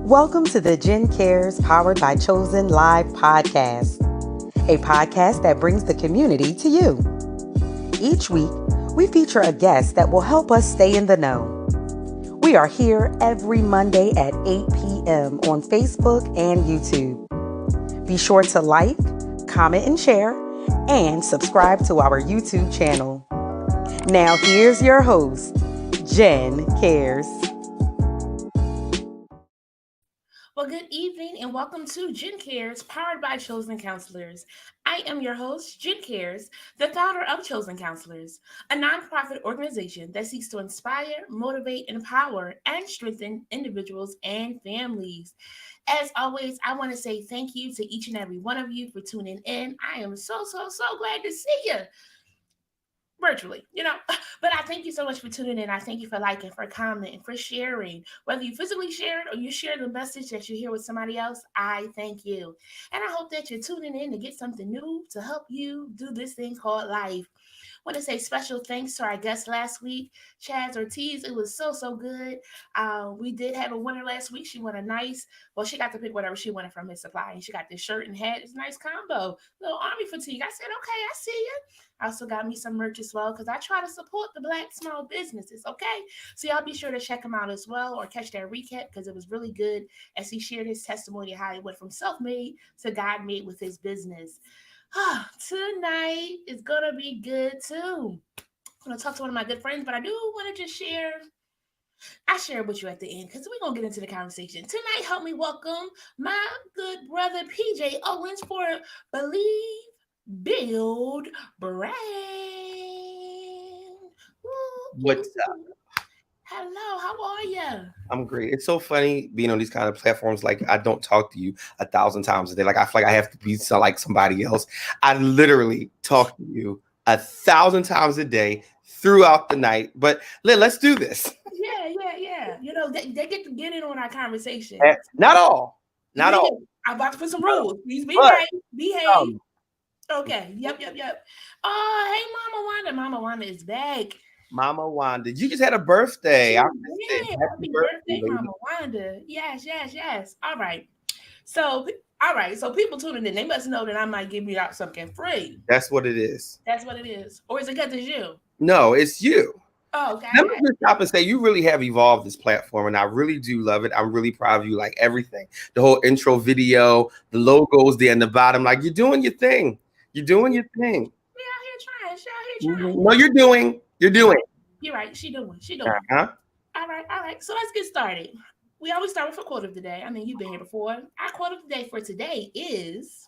Welcome to the Jen Cares Powered by Chosen Live podcast, a podcast that brings the community to you. Each week, we feature a guest that will help us stay in the know. We are here every Monday at 8 p.m. on Facebook and YouTube. Be sure to like, comment, and share, and subscribe to our YouTube channel. Now here's your host, Jen Cares. Well, good evening and welcome to Jen Cares, powered by Chosen Counselors. I am your host, Jen Cares, the founder of Chosen Counselors, a nonprofit organization that seeks to inspire, motivate, empower, and strengthen individuals and families. As always, I want to say thank you to each and every one of you for tuning in. I am so glad to see you. Virtually, but I thank you so much for tuning in. I thank you for liking, for commenting, for sharing. Whether you physically share it or you share the message that you hear with somebody else, I thank you. And I hope that you're tuning in to get something new to help you do this thing called life. I want to say special thanks to our guest last week, Chaz Ortiz. It was so good. We did have a winner last week. She won she got to pick whatever she wanted from his supply. And she got this shirt and hat. It's a nice combo. Little army fatigue. I said, okay, I see you. I also got me some merch as well because I try to support the Black small businesses, okay? So y'all be sure to check him out as well or catch that recap because it was really good as he shared his testimony of how he went from self-made to God-made with his business. Tonight is going to be good too. I'm going to talk to one of my good friends, but I do want to just share. I share it with you at the end because we're going to get into the conversation. Tonight, help me welcome my good brother, PJ Owens, for Believe, Build, Brand. What's up? Hello, how are you? I'm great. It's so funny being on these kind of platforms. Like, I don't talk to you 1,000 times a day. Like, I feel like I have to be like somebody else. I literally talk to you 1,000 times a day throughout the night. But let's do this. Yeah. They get to get in on our conversation. Not all. Not all. I'm about to put some rules. Please behave. Okay. Yep. Oh, hey, Mama Wanda is back. Mama Wanda, you just had a birthday. Happy birthday, Mama Wanda. Yes. All right. So people tuning in, they must know that I might give you out something free. That's what it is. Or is it because it's you? No, it's you. Oh, okay. Let me just stop and say you really have evolved this platform, and I really do love it. I'm really proud of you, like everything. The whole intro video, the logos there in the bottom, like you're doing your thing. You're doing your thing. We out here trying. No, you're doing. You're right. She doing. Uh-huh. All right. So let's get started. We always start with a quote of the day. I mean, you've been here before. Our quote of the day for today is,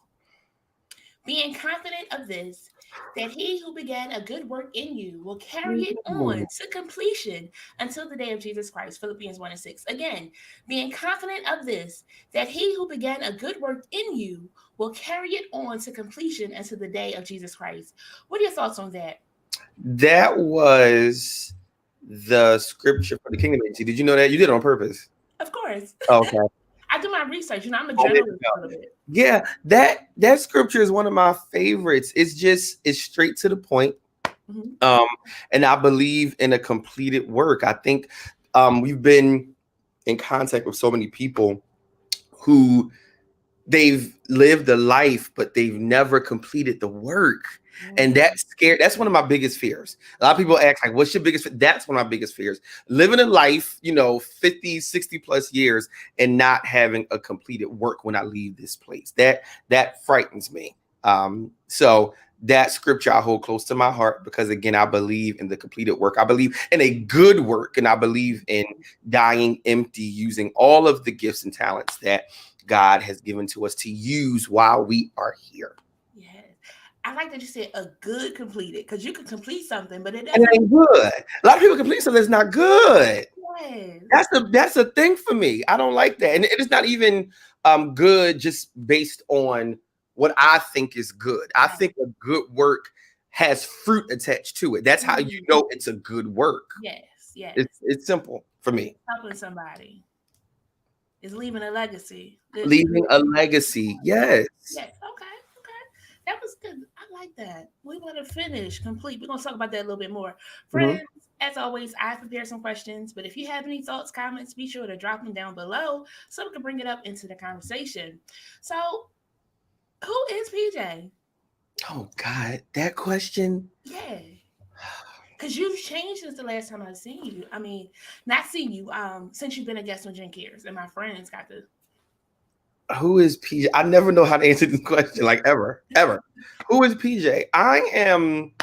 being confident of this, that he who began a good work in you will carry it on to completion until the day of Jesus Christ. Philippians 1:6. Again, being confident of this, that he who began a good work in you will carry it on to completion until the day of Jesus Christ. What are your thoughts on that? That was the scripture for the kingdom agency. Did you know that? You did it on purpose. Of course. Okay. I do my research. I'm a journalist a little bit. Yeah, that scripture is one of my favorites. It's straight to the point. Mm-hmm. And I believe in a completed work. I think we've been in contact with so many people who they've lived a life, but they've never completed the work. And that's scary. That's one of my biggest fears. A lot of people ask, like, what's your biggest fear? That's one of my biggest fears. Living a life, 50, 60 plus years and not having a completed work when I leave this place. That frightens me. So that scripture I hold close to my heart because, again, I believe in the completed work. I believe in a good work, and I believe in dying empty, using all of the gifts and talents that God has given to us to use while we are here. I like that you said a good completed, because you can complete something, but it ain't good. A lot of people complete something that's not good. Yes. That's a thing for me. I don't like that. And it is not even good just based on what I think is good. I think a good work has fruit attached to it. That's how you know it's a good work. Yes. It's simple for me. Helping somebody. Is leaving a legacy. Leaving a legacy. Yes. Okay. That was good. I like that. We want to finish complete. We're going to talk about that a little bit more. Mm-hmm. Friends, as always, I've prepared some questions, but if you have any thoughts, comments, be sure to drop them down below so we can bring it up into the conversation. So, who is PJ? Oh God, that question. Yeah. Because you've changed since the last time I've seen you. I mean, not seen you, since you've been a guest on Jen Cares, and my friends got to. Who is PJ? I never know how to answer this question, like ever. Who is PJ? I am,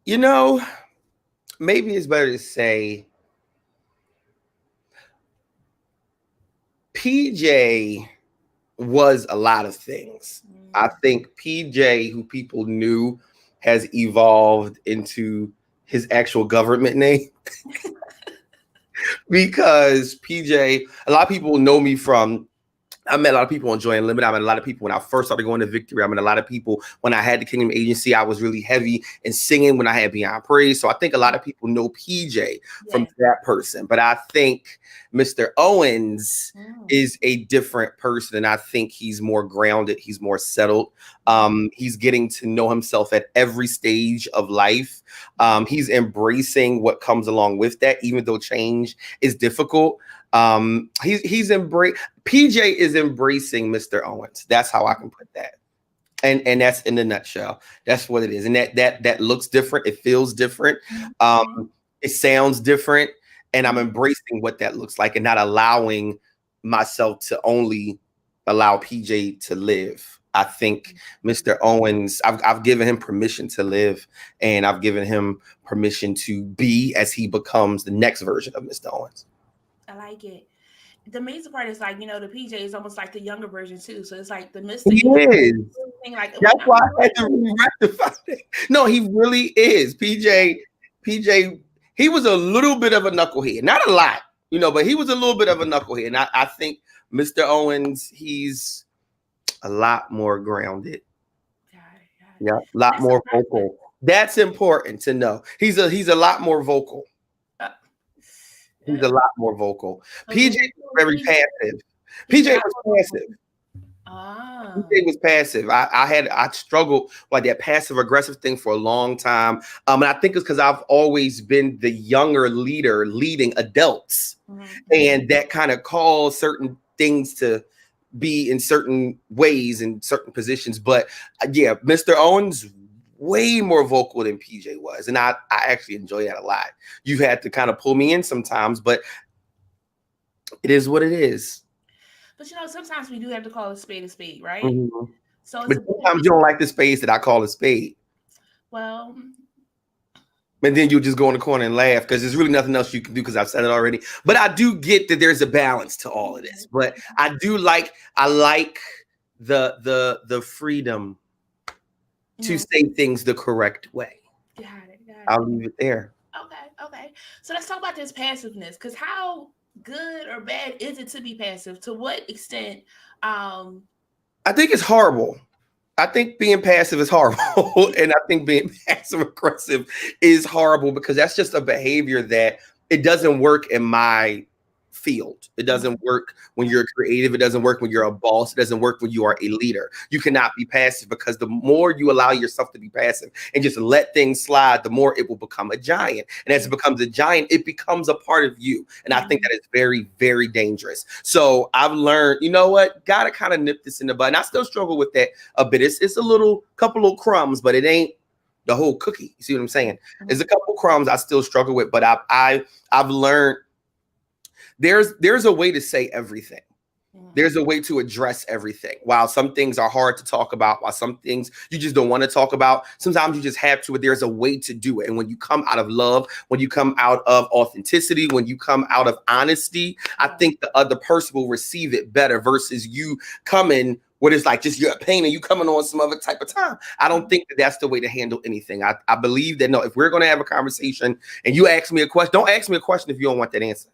you know, maybe it's better to say PJ was a lot of things. I think PJ, who people knew, has evolved into his actual government name. Because PJ, a lot of people know me from, I met a lot of people on Joy Unlimited. I met a lot of people when I first started going to Victory. I met a lot of people when I had the Kingdom Agency. I was really heavy in singing when I had Beyond Praise. So I think a lot of people know PJ from that person. But I think Mr. Owens is a different person. And I think he's more grounded. He's more settled. He's getting to know himself at every stage of life. He's embracing what comes along with that, even though change is difficult. PJ is embracing Mr. Owens. That's how I can put that. And that's in a nutshell. That's what it is. And that looks different. It feels different. It sounds different. And I'm embracing what that looks like and not allowing myself to only allow PJ to live. I think Mr. Owens, I've given him permission to live, and I've given him permission to be as he becomes the next version of Mr. Owens. I like it. The amazing part is, like, you know, the PJ is almost like the younger version too. So it's like the Mr. He is. Like, that's why I had to rectify it. No, he really is. PJ, he was a little bit of a knucklehead. Not a lot, you know, but he was a little bit of a knucklehead. And I think Mr. Owens, he's a lot more grounded. Got it. Yeah, a lot more vocal. That's important to know. He's a lot more vocal. He's a lot more vocal. PJ was very passive. PJ was passive. PJ was passive. I struggled with that passive aggressive thing for a long time. And I think it's because I've always been the younger leader leading adults. And that kind of calls certain things to be in certain ways in certain positions. But yeah, Mr. Owens, way more vocal than PJ was. And I actually enjoy that a lot. You've had to kind of pull me in sometimes, but it is what it is. But you know, sometimes we do have to call a spade, right? So but sometimes you don't like the spades that I call a spade. Well, and then you'll just go in the corner and laugh because there's really nothing else you can do because I've said it already. But I do get that there's a balance to all of this. But I like the freedom to say things the correct way. Got it. I'll leave it there. Okay. So let's talk about this passiveness, because how good or bad is it to be passive? To what extent? I think it's horrible. I think being passive is horrible. And I think being passive aggressive is horrible because that's just a behavior that it doesn't work in my field. It doesn't work when you're creative. It doesn't work when you're a boss. It doesn't work when you are a leader. You cannot be passive because the more you allow yourself to be passive and just let things slide, the more it will become a giant. And as it becomes a giant, it becomes a part of you. And I think that is very, very dangerous. So I've learned, you know what, gotta kind of nip this in the bud. And I still struggle with that a bit. It's a couple of crumbs, but it ain't the whole cookie. You see what I'm saying? There's a couple crumbs I still struggle with, but I've learned there's a way to say everything. There's a way to address everything. While some things are hard to talk about, while some things you just don't want to talk about, sometimes you just have to, but there's a way to do it. And when you come out of love, when you come out of authenticity, when you come out of honesty, I think the other person will receive it better versus you coming what is like just you're a pain and you coming on some other type of time. I don't think that that's the way to handle anything. I believe that, no, if we're going to have a conversation and you ask me a question, don't ask me a question if you don't want that answer.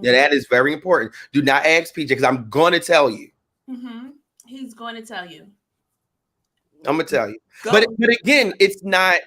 Yeah, that is very important. Do not ask PJ because I'm going to tell you. He's going to tell you. I'm going to tell you. But again, it's not,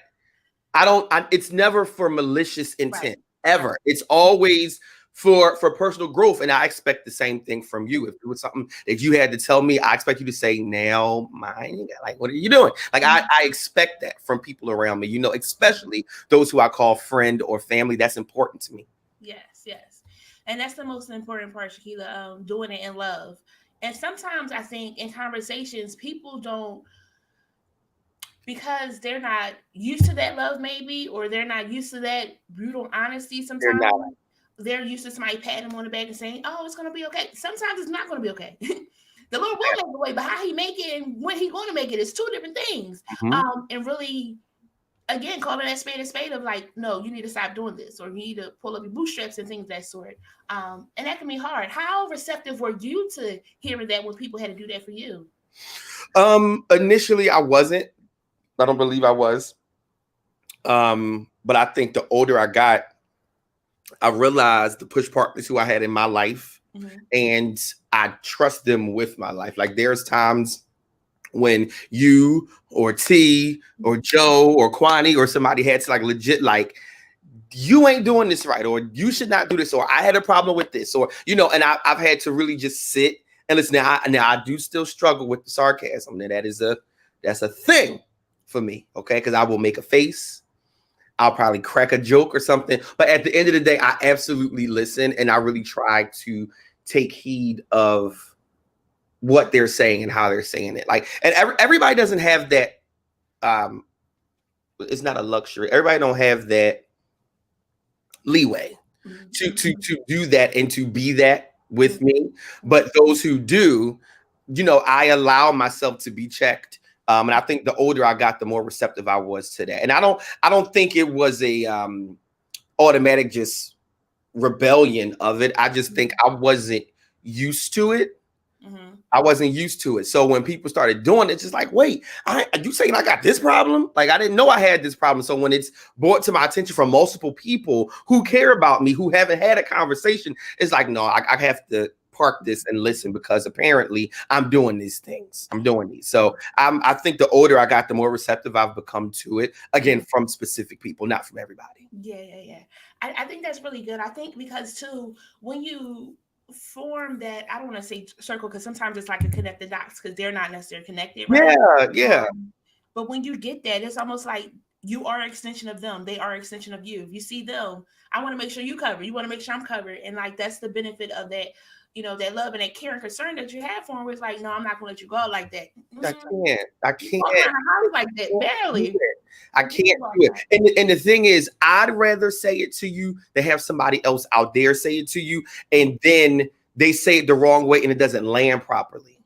it's never for malicious intent, ever. It's always for personal growth. And I expect the same thing from you. If it was something that you had to tell me, I expect you to say, now mine. Like, what are you doing? Like, I expect that from people around me, you know, especially those who I call friend or family. That's important to me. Yes, yes. And that's the most important part, Shaquila, doing it in love. And sometimes I think in conversations, people don't, because they're not used to that love, maybe, or they're not used to that brutal honesty They're sometimes. not. They're used to somebody patting them on the back and saying, oh, it's going to be okay. Sometimes it's not going to be okay. The Lord will make the way, but how he make it and when he going to make it is two different things. And really, again, calling that spade a spade of like, no, you need to stop doing this, or you need to pull up your bootstraps and things of that sort. And that can be hard. How receptive were you to hearing that when people had to do that for you? Initially, I wasn't. I don't believe I was. But I think the older I got, I realized the push partners who I had in my life, and I trust them with my life. Like, there's times when you or T or Joe or Kwani or somebody had to like legit like, you ain't doing this right, or you should not do this, or I had a problem with this, or, you know, and I've had to really just sit and listen. Now I do still struggle with the sarcasm. Now that's a thing for me, okay? Because I will make a face. I'll probably crack a joke or something. But at the end of the day, I absolutely listen, and I really try to take heed of what they're saying and how they're saying it. Like, and everybody doesn't have that. It's not a luxury. Everybody don't have that leeway to do that and to be that with me. But those who do, you know, I allow myself to be checked. And I think the older I got, the more receptive I was to that. And I don't think it was a automatic just rebellion of it. I just think I wasn't used to it. I wasn't used to it. So when people started doing it, it's just like, wait, are you saying I got this problem? Like, I didn't know I had this problem. So when it's brought to my attention from multiple people who care about me, who haven't had a conversation, it's like, no, I have to park this and listen, because apparently I'm doing these things. I'm doing these. So I think the older I got, the more receptive I've become to it. Again, from specific people, not from everybody. Yeah. I think that's really good. I think because too, when you form that, I don't want to say circle, because sometimes it's like a connect the dots because they're not necessarily connected, right? Yeah. But when you get that, it's almost like you are an extension of them. They are an extension of you. If you see them, I want to make sure you cover. You want to make sure I'm covered. And like, that's the benefit of that, you know, that love and that care and concern that you have for them. It's like, no, I'm not going to let you go like that. I can't. Like that, barely. I can't do it. And the thing is, I'd rather say it to you than have somebody else out there say it to you, and then they say it the wrong way and it doesn't land properly.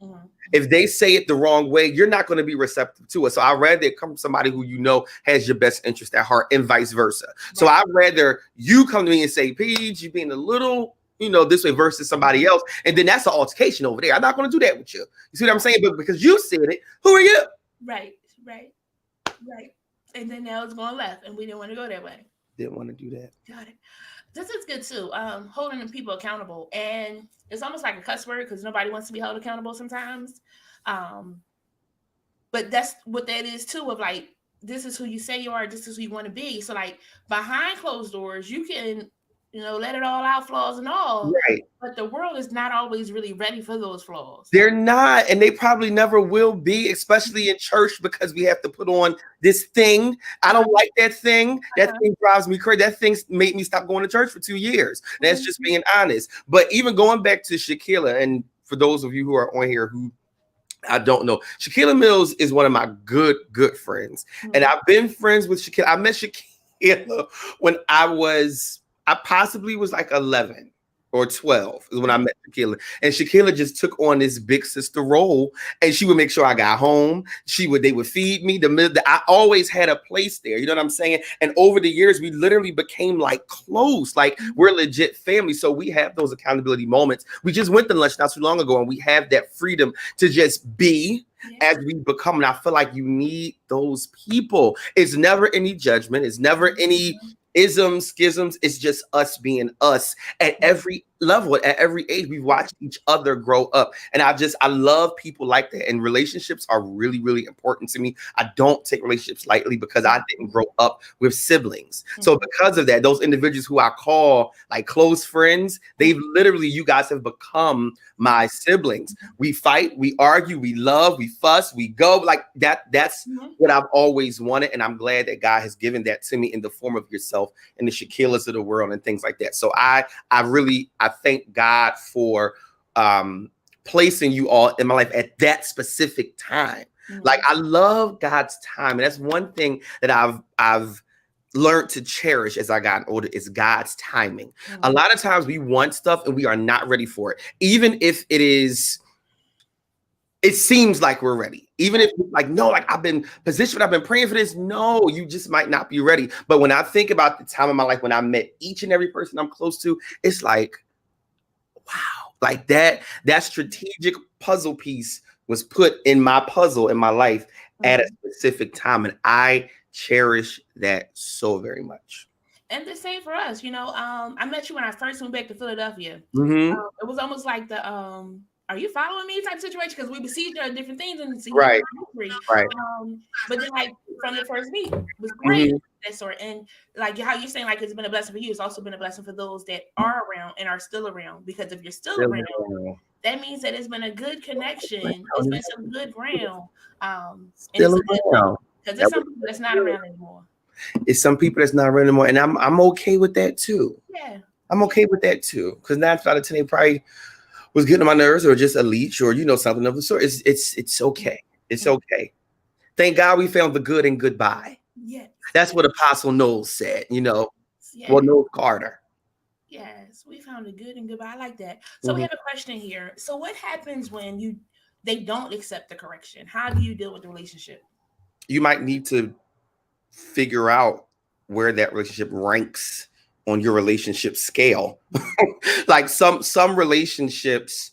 If they say it the wrong way, you're not going to be receptive to it. So I'd rather it come from somebody who you know has your best interest at heart, and vice versa. Right. So I'd rather you come to me and say, Paige, you're being a little, you know, this way, versus somebody else. And then that's an altercation over there. I'm not going to do that with you. You see what I'm saying? But because you said it, who are you? Right. And then now it's going left, and we didn't want to go that way. Didn't want to do that. Got it. This is good too. Holding people accountable, and it's almost like a cuss word because nobody wants to be held accountable sometimes. But that's what that is too. Of like, this is who you say you are. This is who you want to be. So like behind closed doors, you can, you know, let it all out, flaws and all. Right. But the world is not always really ready for those flaws. They're not, and they probably never will be, especially in church, because we have to put on this thing. I don't like that thing. That thing drives me crazy. That thing made me stop going to church for 2 years. That's just being honest. But even going back to Shaquila, and for those of you who are on here who I don't know, Shaquila Mills is one of my good friends. And I've been friends with Shaquila. I met Shaquila when I possibly was like 11 or 12 is when I met Shaquila. And Shaquila just took on this big sister role, and she would make sure I got home. They would feed me. I always had a place there. You know what I'm saying? And over the years, we literally became like close. Like, we're legit family. So we have those accountability moments. We just went to lunch not too long ago, and we have that freedom to just be as we become. And I feel like you need those people. It's never any judgment. It's never any isms, schisms. It's just us being us at every level, at every age. We've watched each other grow up. And I love people like that. And relationships are really, really important to me. I don't take relationships lightly because I didn't grow up with siblings. So because of that, those individuals who I call like close friends, they've literally, you guys have become my siblings. We fight, we argue, we love, we fuss, we go like that. That's what I've always wanted. And I'm glad that God has given that to me in the form of yourself and the Shaquilas of the world and things like that. So I thank God for placing you all in my life at that specific time. Like I love God's time. And that's one thing that I've learned to cherish as I got older is God's timing. A lot of times we want stuff and we are not ready for it. Even if it seems like we're ready. Even if like, no, like I've been positioned, I've been praying for this. No, you just might not be ready. But when I think about the time of my life, when I met each and every person I'm close to, it's like, wow, like that strategic puzzle piece was put in my puzzle in my life at a specific time. And I cherish that so very much. And the same for us, I met you when I first went back to Philadelphia. It was almost like the are you following me type of situation, because we would see each other different things and see right. But then like from the first meet it was great, that sort. And like how you're saying, like it's been a blessing for you, it's also been a blessing for those that are around and are still around, because if you're still around, that means that it's been a good connection. It's been some good ground. Still around. Because there's some people that's not around anymore. It's some people that's not around anymore. And I'm okay with that too. Yeah. I'm okay with that too. Because 9 out of 10 they probably was getting on my nerves or just a leech or something of the sort. It's okay. It's okay. Thank God we found the good in goodbye. Yes. That's what Apostle Knowles said, Well, Knowles Carter. Yes, we found the good in goodbye. I like that. So we have a question here. So what happens when they don't accept the correction? How do you deal with the relationship? You might need to figure out where that relationship ranks on your relationship scale. Like some relationships,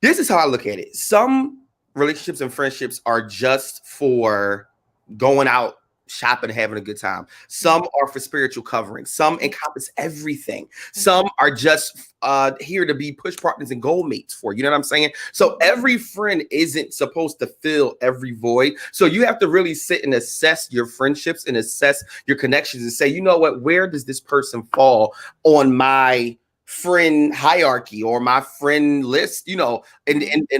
this is how I look at it. Some relationships and friendships are just for going out shopping, having a good time. Some are for spiritual covering. Some encompass everything. Some are just here to be push partners and goal mates for, you know what I'm saying? So every friend isn't supposed to fill every void. So you have to really sit and assess your friendships and assess your connections and say, you know what, where does this person fall on my friend hierarchy or my friend list, in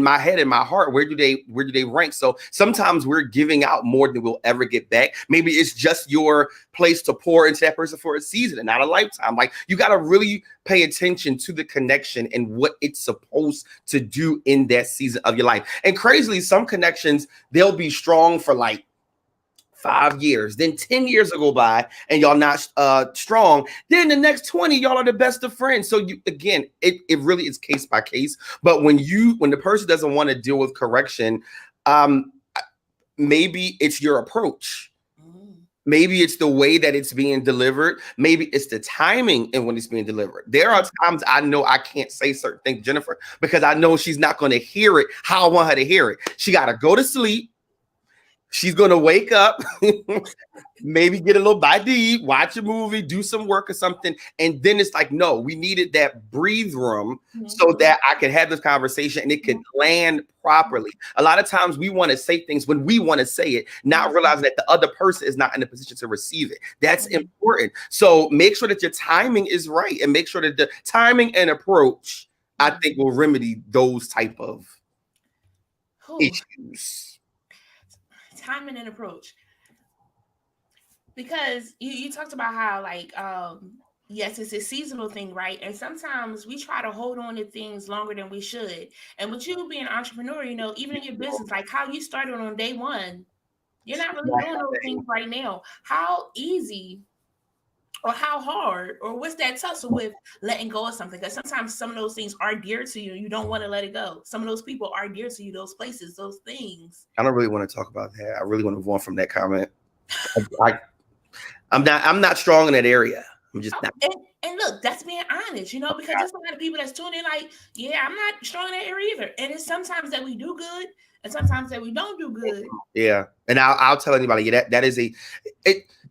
my head, in my heart, where do they rank? So sometimes we're giving out more than we'll ever get back. Maybe it's just your place to pour into that person for a season and not a lifetime. Like you got to really pay attention to the connection and what it's supposed to do in that season of your life. And crazily, some connections, they'll be strong for like 5 years, then 10 years will go by and y'all not strong. Then the next 20, y'all are the best of friends. So it really is case by case. But when the person doesn't want to deal with correction, maybe it's your approach. Maybe it's the way that it's being delivered. Maybe it's the timing and when it's being delivered. There are times I know I can't say certain things, Jennifer, because I know she's not going to hear it how I want her to hear it. She got to go to sleep. She's going to wake up, maybe get a little bite to eat, watch a movie, do some work or something. And then it's like, no, we needed that breathe room so that I could have this conversation and it could land properly. A lot of times we want to say things when we want to say it, not realizing that the other person is not in a position to receive it. That's important. So make sure that your timing is right and make sure that the timing and approach, I think, will remedy those type of issues. Timing and approach, because you talked about how like yes, it's a seasonal thing, right? And sometimes we try to hold on to things longer than we should. And with you being an entrepreneur, even in your business, like how you started on day one, you're not really doing those things right now. How easy or how hard or what's that tussle with letting go of something? Because sometimes some of those things are dear to you and you don't want to let it go. Some of those people are dear to you, those places, those things. I don't really want to talk about that. I really want to move on from that comment. I'm not strong in that area. I'm just not. And look, that's being honest, because there's a lot of people that's tuning in like, yeah, I'm not strong in that area either. And it's sometimes that we do good and sometimes that we don't do good. Yeah. And I'll tell anybody, that is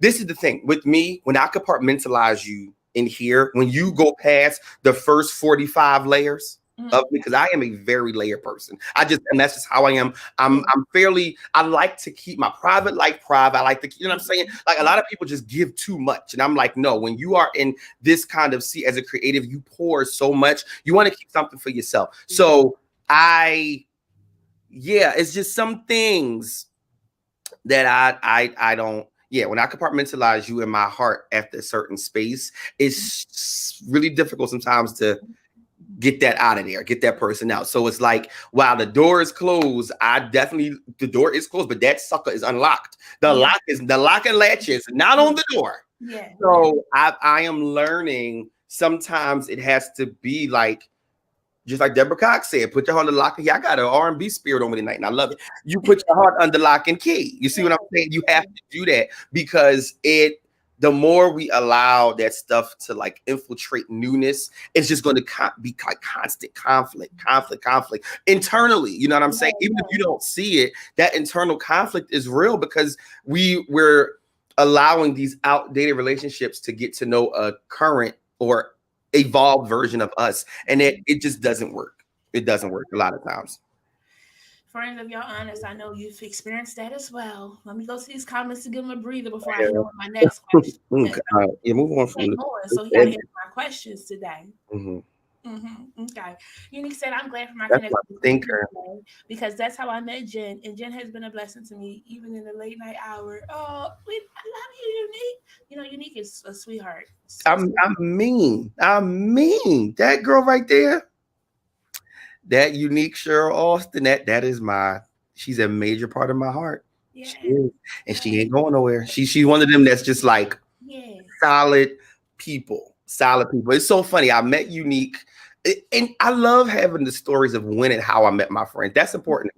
this is the thing with me. When I compartmentalize you in here, when you go past the first 45 layers of me, because I am a very layered person. And that's just how I am. I'm fairly, I like to keep my private life private. I like to, you know what I'm saying? Like a lot of people just give too much. And I'm like, no, when you are in this kind of as a creative, you pour so much, you want to keep something for yourself. So it's just some things that I don't. Yeah, when I compartmentalize you in my heart after a certain space, it's really difficult sometimes to get that out of there, get that person out. So it's like, while the door is closed, the door is closed, but that sucker is unlocked. The lock and latch is not on the door. Yeah. So I am learning sometimes it has to be like, just like Deborah Cox said, put your heart under lock and key. I got an R&B spirit on me tonight, and I love it. You put your heart under lock and key. You see what I'm saying? You have to do that, because the more we allow that stuff to like infiltrate newness, it's just going to be like constant conflict internally. You know what I'm saying? Even if you don't see it, that internal conflict is real, because we're allowing these outdated relationships to get to know a current or evolved version of us, and it just doesn't work. It doesn't work a lot of times. Friends, if y'all honest, I know you've experienced that as well. Let me go to these comments to give them a breather before I go on my next question. Move on from so he got to answer my questions today. Okay. Unique said, I'm glad for my connection because that's how I met Jen, and Jen has been a blessing to me, even in the late night hour. Oh, I love you, Unique. You know, Unique is a sweetheart. I'm mean. That girl right there, that Unique Cheryl Austin, that is she's a major part of my heart. Yeah. She is. And she ain't going nowhere. She's one of them that's just like solid people. It's so funny. I met Unique, and I love having the stories of when and how I met my friend. That's important.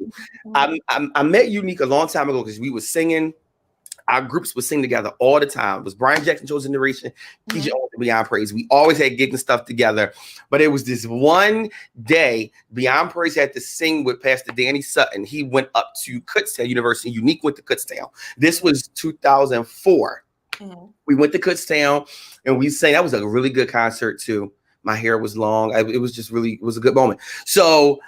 I met Unique a long time ago because we were singing. Our groups would sing together all the time. It was Brian Jackson Chosen Generation, PJ Owens, Beyond Praise. We always had gigs and stuff together. But it was this one day, Beyond Praise had to sing with Pastor Danny Sutton. He went up to Kutztown University. Unique went to Kutztown. This was 2004. We went to Kutztown and we sang. That was a really good concert too. My hair was long. It was a good moment. So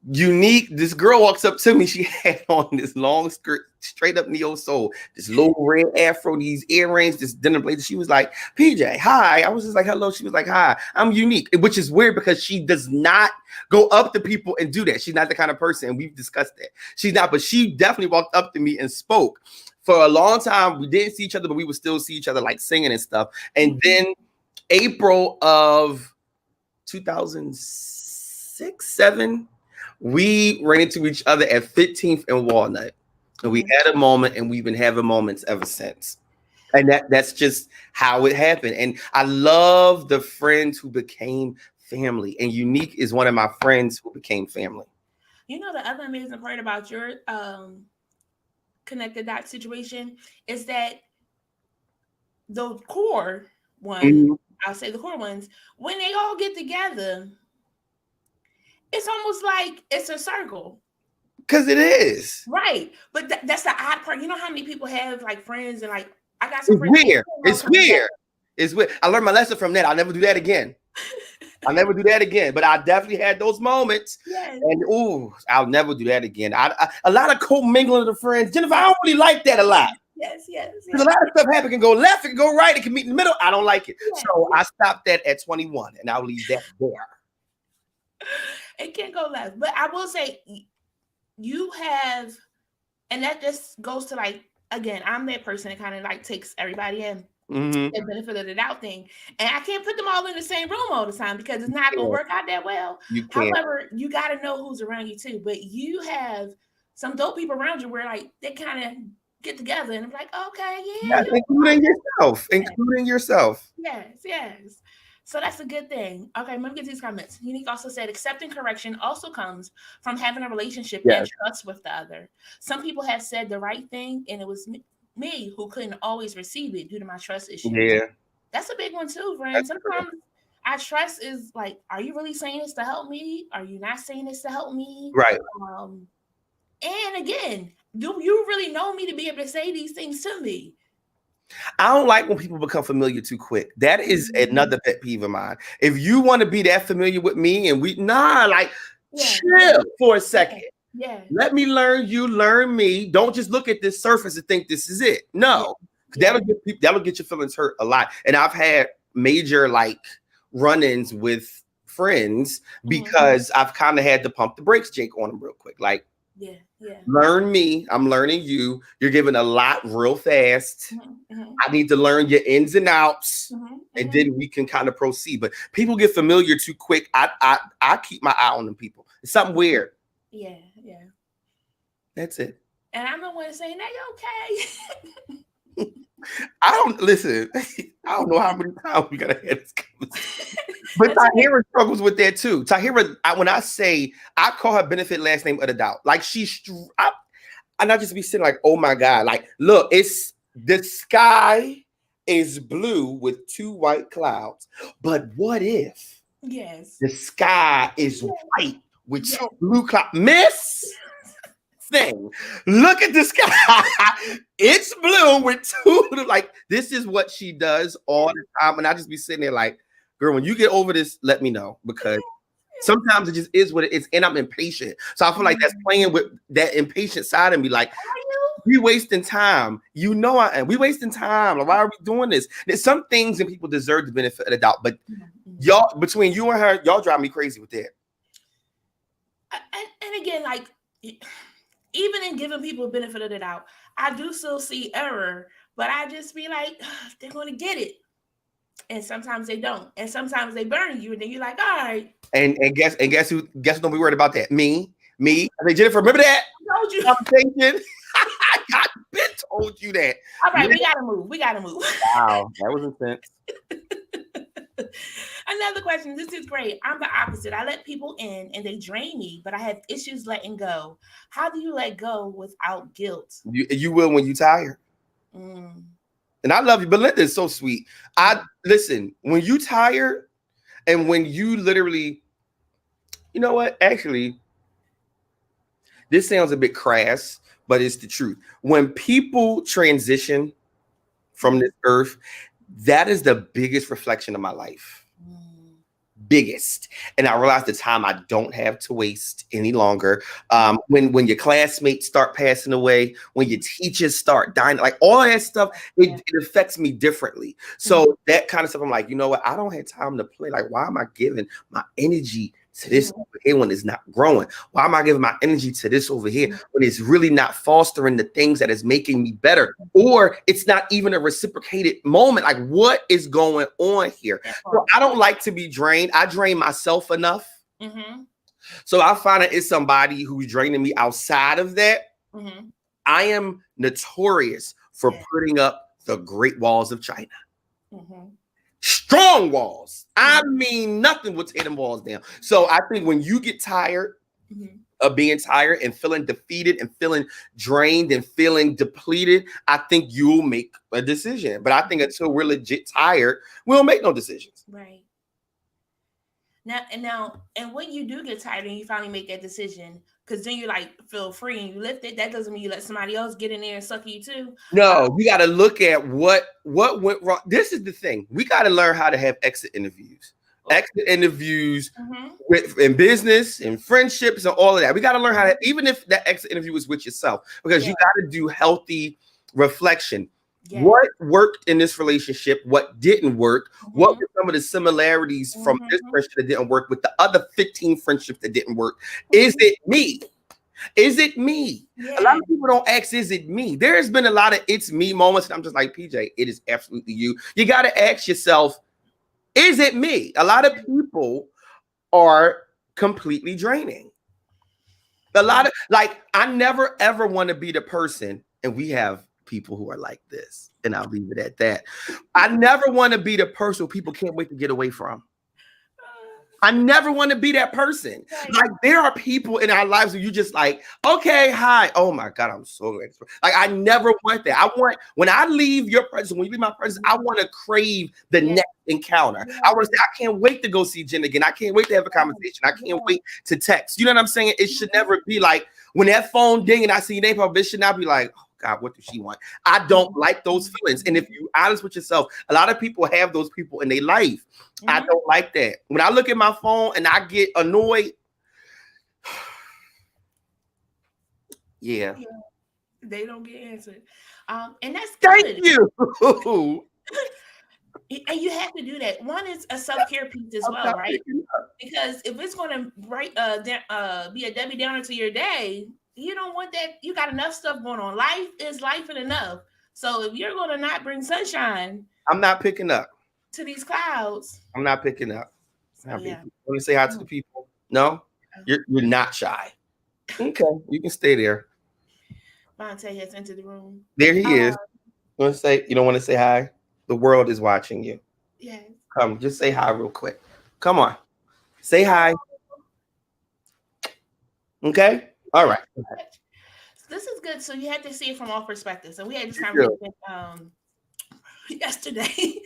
Unique, this girl walks up to me. She had on this long skirt, straight up neo soul, this little red afro, these earrings, this dinner blazer. She was like, PJ, hi. I was just like, hello. She was like, hi, I'm Unique, which is weird because she does not go up to people and do that. She's not the kind of person, and we've discussed that. She's not, but she definitely walked up to me and spoke. For a long time, we didn't see each other, but we would still see each other like singing and stuff. And then April of 2006, 7, we ran into each other at 15th and Walnut. And we had a moment, and we've been having moments ever since. And that's just how it happened. And I love the friends who became family. And Unique is one of my friends who became family. You know, the other amazing part about your connected dot situation is that the core one, I'll say the core ones, when they all get together, it's almost like it's a circle. Because it is. Right. But that's the odd part. You know how many people have like friends and like, I got some friends. It's weird. It's weird. I learned my lesson from that. I'll never do that again. But I definitely had those moments. Yes. And I'll never do that again. A lot of co-mingling of friends. Jennifer, I don't really like that a lot. Yes. Because a lot of stuff happens. It can go left, it can go right, it can meet in the middle. I don't like it. Yes. So I stopped that at 21, and I'll leave that there. It can't go left. But I will say, you have, and that just goes to like, again, I'm that person that kind of like takes everybody in. The benefit of the doubt thing. And I can't put them all in the same room all the time because it's not going to work out that well. However, you got to know who's around you too. But you have some dope people around you where like they kind of get together and I'm like, okay, yeah. Including yourself. Yes. So that's a good thing. Okay, let me get these comments. Unique also said, accepting correction also comes from having a relationship and trust with the other. Some people have said the right thing and it was me who couldn't always receive it due to my trust issues. Yeah. That's a big one too, friend. Sometimes our trust is like, are you really saying this to help me? Are you not saying this to help me? Right. And again, do you really know me to be able to say these things to me? I don't like when people become familiar too quick. That is another pet peeve of mine. If you want to be that familiar with me and chill for a second. Yeah. Let me learn you, learn me. Don't just look at this surface and think this is it. No. That'll get your feelings hurt a lot. And I've had major run-ins with friends because I've kind of had to pump the brakes, Jake, on them real quick. Learn me, I'm learning you. You're giving a lot real fast. I need to learn your ins and outs, and then we can kind of proceed. But people get familiar too quick. I keep my eye on them people. It's something weird. Yeah. That's it. And I'm the one saying, "Are you okay?" I don't know how many times we gotta have this conversation. But Tahira struggles with that too. Tahira, when I say, I call her benefit last name of the doubt. And I just be sitting oh my God, look, it's the sky is blue with 2 white clouds. But what if the sky is white with 2 blue clouds? Miss thing. Look at the sky. It's blue with 2. This is what she does all the time. And I just be sitting there girl, when you get over this, let me know, because sometimes it just is what it is, and I'm impatient. So I feel like that's playing with that impatient side of me. We wasting time. You know I am. We wasting time. Why are we doing this? There's some things and people deserve the benefit of the doubt, but y'all, between you and her, y'all drive me crazy with that. And again, even in giving people the benefit of the doubt, I do still see error, but I just be they're going to get it. And sometimes they don't. And sometimes they burn you. And then you're all right. And guess who don't be worried about that? Me. I say, Jennifer, remember that? I told you. Conversation? I've been told you that. All right, we gotta move. Wow, that was intense. Another question. This is great. I'm the opposite. I let people in and they drain me, but I have issues letting go. How do you let go without guilt? You will when you're tired. And I love you. Belinda is so sweet. Listen, when you tired and when you literally, you know what? Actually, this sounds a bit crass, but it's the truth. When people transition from this earth, that is the biggest reflection of my life. Biggest. And I realized the time I don't have to waste any longer. When your classmates start passing away, when your teachers start dying, all that stuff, it affects me differently. So that kind of stuff, I'm you know what? I don't have time to play. Why am I giving my energy to this over here when it's not growing? Why am I giving my energy to this over here when it's really not fostering the things that is making me better? Or it's not even a reciprocated moment. What is going on here? So I don't like to be drained. I drain myself enough. So I find that it's somebody who's draining me outside of that. I am notorious for putting up the Great Walls of China. Strong walls. I mean, nothing will tear them walls down. So I think when you get tired of being tired and feeling defeated and feeling drained and feeling depleted, I think you'll make a decision. But I think until we're legit tired, we don't make no decisions. Right. Now, when you do get tired and you finally make that decision, because then you feel free and you lift it, that doesn't mean you let somebody else get in there and suck you too. No, you got to look at what went wrong. This is the thing. We got to learn how to have exit interviews. Exit interviews in business and friendships and all of that. We got to learn how to, even if that exit interview is with yourself, because you got to do healthy reflection. Yeah. What worked in this relationship? What didn't work? What were some of the similarities from this friendship that didn't work with the other 15 friendships that didn't work? Is it me? Is it me? Yeah. A lot of people don't ask, is it me? There's been a lot of it's me moments. And I'm just like, PJ, it is absolutely you. You got to ask yourself, is it me? A lot of people are completely draining. A lot of I never ever want to be the person, and we have people who are like this, and I'll leave it at that. I never want to be the person who people can't wait to get away from. I never want to be that person. There are people in our lives who you just okay, hi. Oh my God, I'm so glad. I never want that. I want, when I leave your presence, when you leave my presence, I want to crave the next encounter. I want to say, I can't wait to go see Jen again. I can't wait to have a conversation. I can't wait to text. You know what I'm saying? It should never be when that phone ding and I see your name pop, it should not be oh God, what does she want? I don't like those feelings. And if you're honest with yourself, a lot of people have those people in their life. I don't like that. When I look at my phone and I get annoyed, yeah. They don't get answered. And that's good. Thank you. And you have to do that. One is a self-care piece as well, right? Because if it's going to be a Debbie Downer to your day, you don't want that. You got enough stuff going on. Life is life and enough. So if you're going to not bring sunshine, I'm not picking up to these clouds. I'm not picking up. So, yeah. Want to say hi to the people? No, you're not shy. Okay, you can stay there. Vontae has entered the room. There he is. You don't want to say hi? The world is watching you. Yes. Come, just say hi real quick. Come on. Say hi. Okay? All right. This is good. So you had to see it from all perspectives. And we had this conversation yesterday.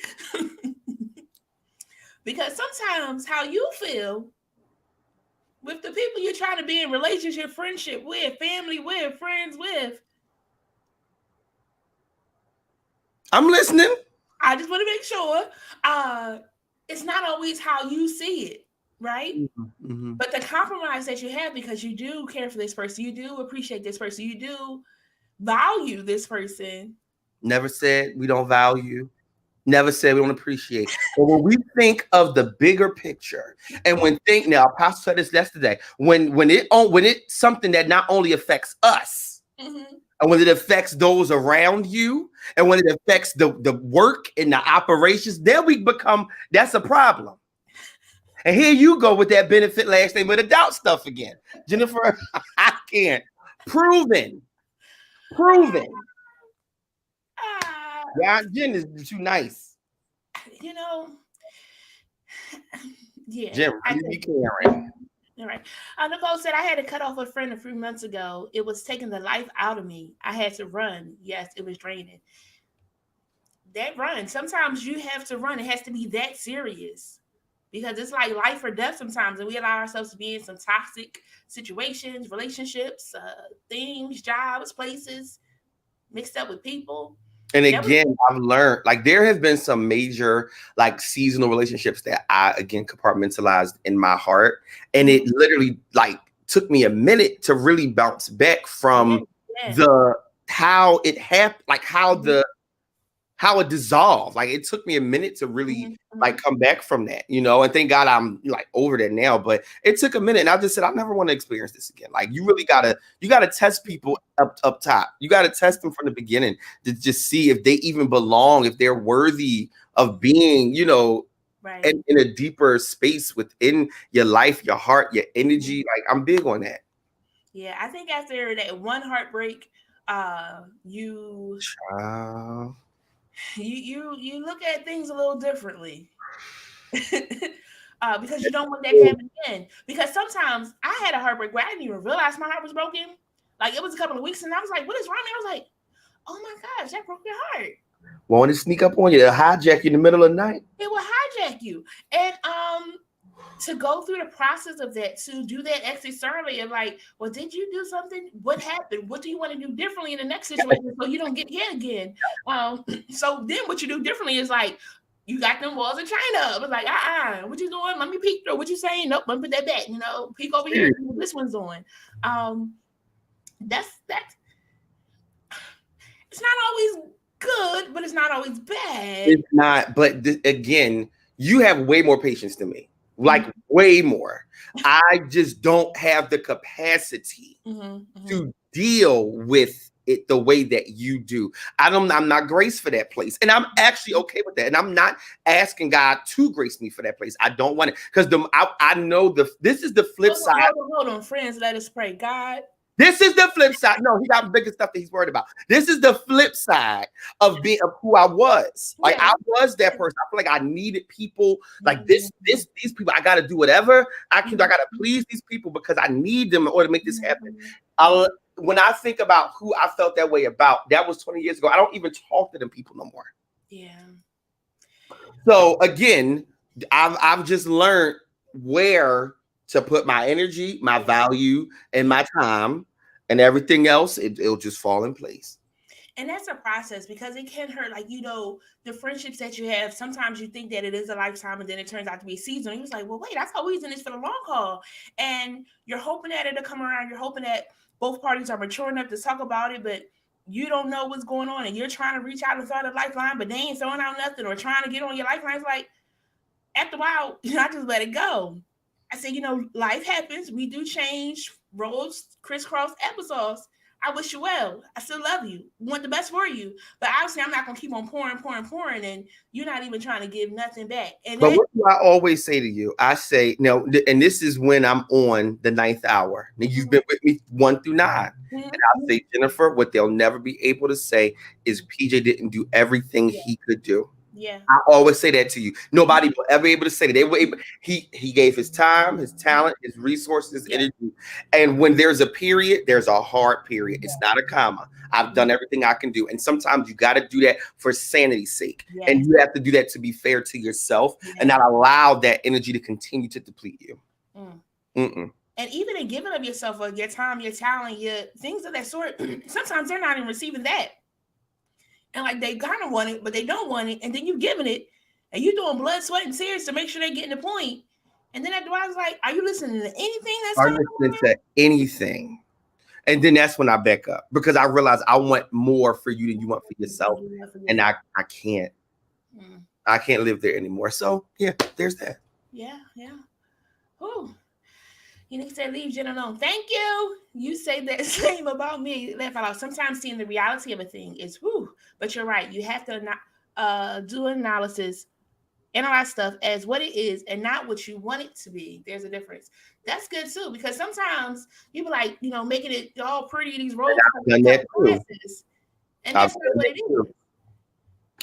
Because sometimes how you feel with the people you're trying to be in relationship, friendship with, family with, friends with. I'm listening. I just want to make sure it's not always how you see it, right? Mm-hmm. But the compromise that you have, because you do care for this person, you do appreciate this person, you do value this person. Never said we don't value. Never said we don't appreciate. But when we think of the bigger picture, and now Pastor said this yesterday, when it's something that not only affects us, and when it affects those around you, and when it affects the work and the operations, then that's a problem. And here you go with that benefit last name with a doubt stuff again. Jennifer, I can't. Proven. Yeah, Jen is too nice. Yeah. Jen, really caring. All right. Nicole said, I had to cut off a friend a few months ago. It was taking the life out of me. I had to run. Yes, it was draining. That run, sometimes you have to run. It has to be that serious because it's like life or death sometimes. And we allow ourselves to be in some toxic situations, relationships, things, jobs, places, mixed up with people. And again, I've learned, like, there have been some major, like, seasonal relationships that I, again, compartmentalized in my heart. And it literally, like, took me a minute to really bounce back from how it happened, like, how it dissolved. Like, it took me a minute to really like come back from that, and thank God I'm like over there now, but it took a minute. And I just said, I never want to experience this again. Like, you really gotta test people up top. You got to test them from the beginning to just see if they even belong, if they're worthy of being, right, in a deeper space within your life, your heart, your energy. Like, I'm big on that. Yeah. I think after that one heartbreak, you look at things a little differently because you don't want that to happen again. Because sometimes I had a heartbreak where I didn't even realize my heart was broken. Like, it was a couple of weeks and I was like, what is wrong? And I was like, oh my gosh, that broke your heart. Want to sneak up on you, hijack you in the middle of the night. It will hijack you. And to go through the process of that, to do that externally and like, well, did you do something? What happened? What do you want to do differently in the next situation so you don't get hit again? So then what you do differently is like, you got them walls of China. But like, what you doing? Let me peek through. What you saying? Nope, let me put that back. Peek over here. What this one's doing. That's it's not always good, but it's not always bad. It's not, but again, you have way more patience than me. Like, way more. I just don't have the capacity to deal with it the way that you do. I'm not graced for that place. And I'm actually okay with that. And I'm not asking God to grace me for that place. I don't want it. Because I know this is the flip side. Hold on, friends. Let us pray. God, this is the flip side. No, he got bigger stuff that he's worried about. This is the flip side of who I was. Like, I was that person. I feel like I needed people like these people. I got to do whatever I can. I got to please these people because I need them in order to make this happen. When I think about who I felt that way about, that was 20 years ago. I don't even talk to them people no more. Yeah. So again, I've just learned where to put my energy, my value, and my time, and everything else, it'll just fall in place. And that's a process because it can hurt. Like, the friendships that you have, sometimes you think that it is a lifetime and then it turns out to be a season. He was like, well, wait, I thought we was in this for the long haul. And you're hoping that it'll come around. You're hoping that both parties are mature enough to talk about it, but you don't know what's going on. And you're trying to reach out and throw out a lifeline, but they ain't throwing out nothing or trying to get on your lifeline. It's like, after a while, I just let it go. I said, life happens. We do change roles, crisscross episodes. I wish you well. I still love you. Want the best for you. But obviously, I'm not going to keep on pouring, and you're not even trying to give nothing back. But what do I always say to you? I say, no, and this is when I'm on the 9th hour. Now, you've been with me 1 through 9. And I say, Jennifer, what they'll never be able to say is PJ didn't do everything he could do. Yeah. I always say that to you. Nobody will ever be able to say that. They were able, he gave his time, his talent, his resources, his energy. And when there's a period, there's a hard period. It's not a comma. I've done everything I can do. And sometimes you got to do that for sanity's sake. Yes. And you have to do that to be fair to yourself and not allow that energy to continue to deplete you. And even in giving of yourself, your time, your talent, your things of that sort, sometimes they're not even receiving that. And like they kind of want it, but they don't want it. And then you're giving it and you're doing blood, sweat, and tears to make sure they're getting the point. And then after I was like, are you listening to anything that's coming on? Are you listening to anything? And then that's when I back up because I realize I want more for you than you want for yourself. And I can't. I can't live there anymore. So yeah, there's that. Yeah. Whew. You need to say, leave Jen alone. Thank you. You say that same about me. Sometimes seeing the reality of a thing is but you're right. You have to do analysis, analyze stuff as what it is and not what you want it to be. There's a difference. That's good too, because sometimes you be like, making it all pretty, these roles. I've done that too. And that's not what it is.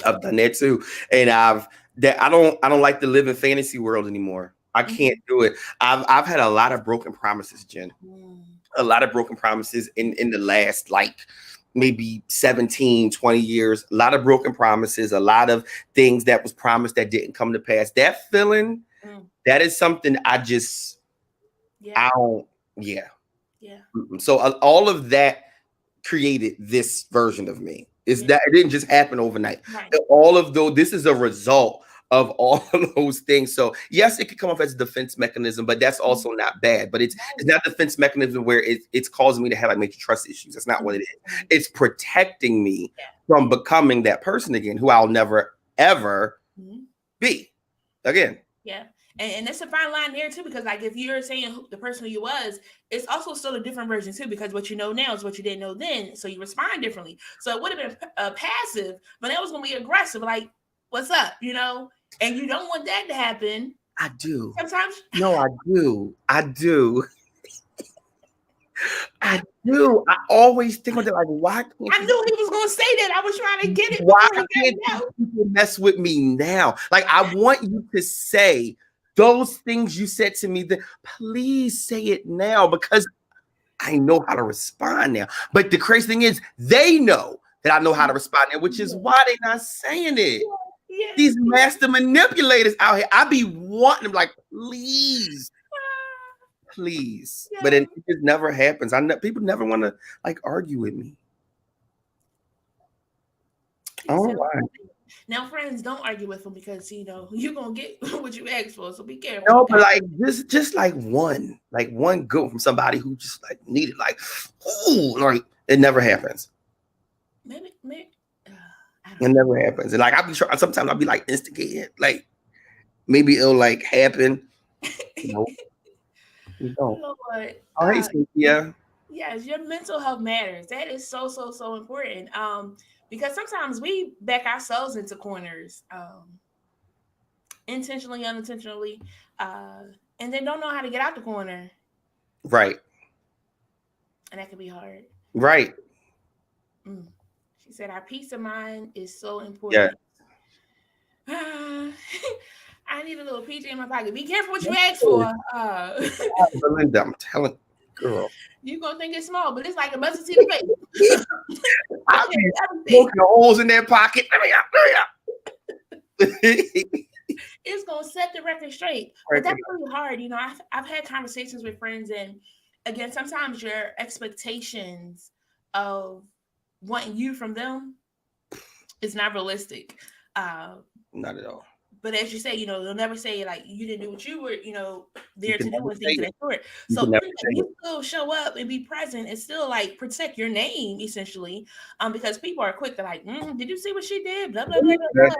I've done that too. And I don't like to live in fantasy world anymore. I can't do it. I've had a lot of broken promises, Jen. A lot of broken promises in the last maybe 17, 20 years. A lot of broken promises, a lot of things that was promised that didn't come to pass. That feeling, that is something I just, So all of that created this version of me. That it didn't just happen overnight. Right. All of those, this is a result of all of those things. So yes, it could come off as a defense mechanism, but that's also not bad. But it's not a defense mechanism where it's causing me to have major trust issues. That's not what it is. It's protecting me from becoming that person again, who I'll never, ever be again. Yeah. And that's a fine line there too, because like if you're saying the person who you was, it's also still a different version too, because what you know now is what you didn't know then. So you respond differently. So it would have been passive, but that was going to be aggressive. Like, what's up? And you don't want that to happen. I do. Sometimes. No, I do. I always think of it like, why can't I knew he was going to say that. I was trying to get it. Why can't people mess with me now? Like, I want you to say those things you said to me. Please say it now, because I know how to respond now. But the crazy thing is, they know that I know how to respond now, which is why they're not saying it. Yeah. These master manipulators out here, I be wanting them like, please. Yeah. But it just never happens. People never want to argue with me. I don't know why. Now, friends, don't argue with them because you're gonna get what you asked for. So be careful. No, but just one go from somebody who just needed it never happens. Maybe. It never happens. And I be trying. Sometimes I'll be instigating. Maybe it'll happen. You don't. Lord, oh, hey, Cynthia. Yes, your mental health matters. That is so important. Because sometimes we back ourselves into corners, intentionally, unintentionally, and then don't know how to get out the corner. Right. And that can be hard. Right. She said, our peace of mind is so important. Yeah. I need a little PJ in my pocket. Be careful what you ask for. Belinda, I'm telling you, girl. You're going to think it's small, but it's like a mustard seed of faith. I'll be poking holes in their pocket. Hurry up. It's going to set the record straight. But that's really hard. I've had conversations with friends, and again, sometimes your expectations of wanting you from them is not realistic. Not at all. But as you say, they'll never say like you didn't do what you were, there to do and things of that sort. You So you still show up and be present and still like protect your name essentially, because people are quick to like, did you see what she did? Blah blah blah blah blah.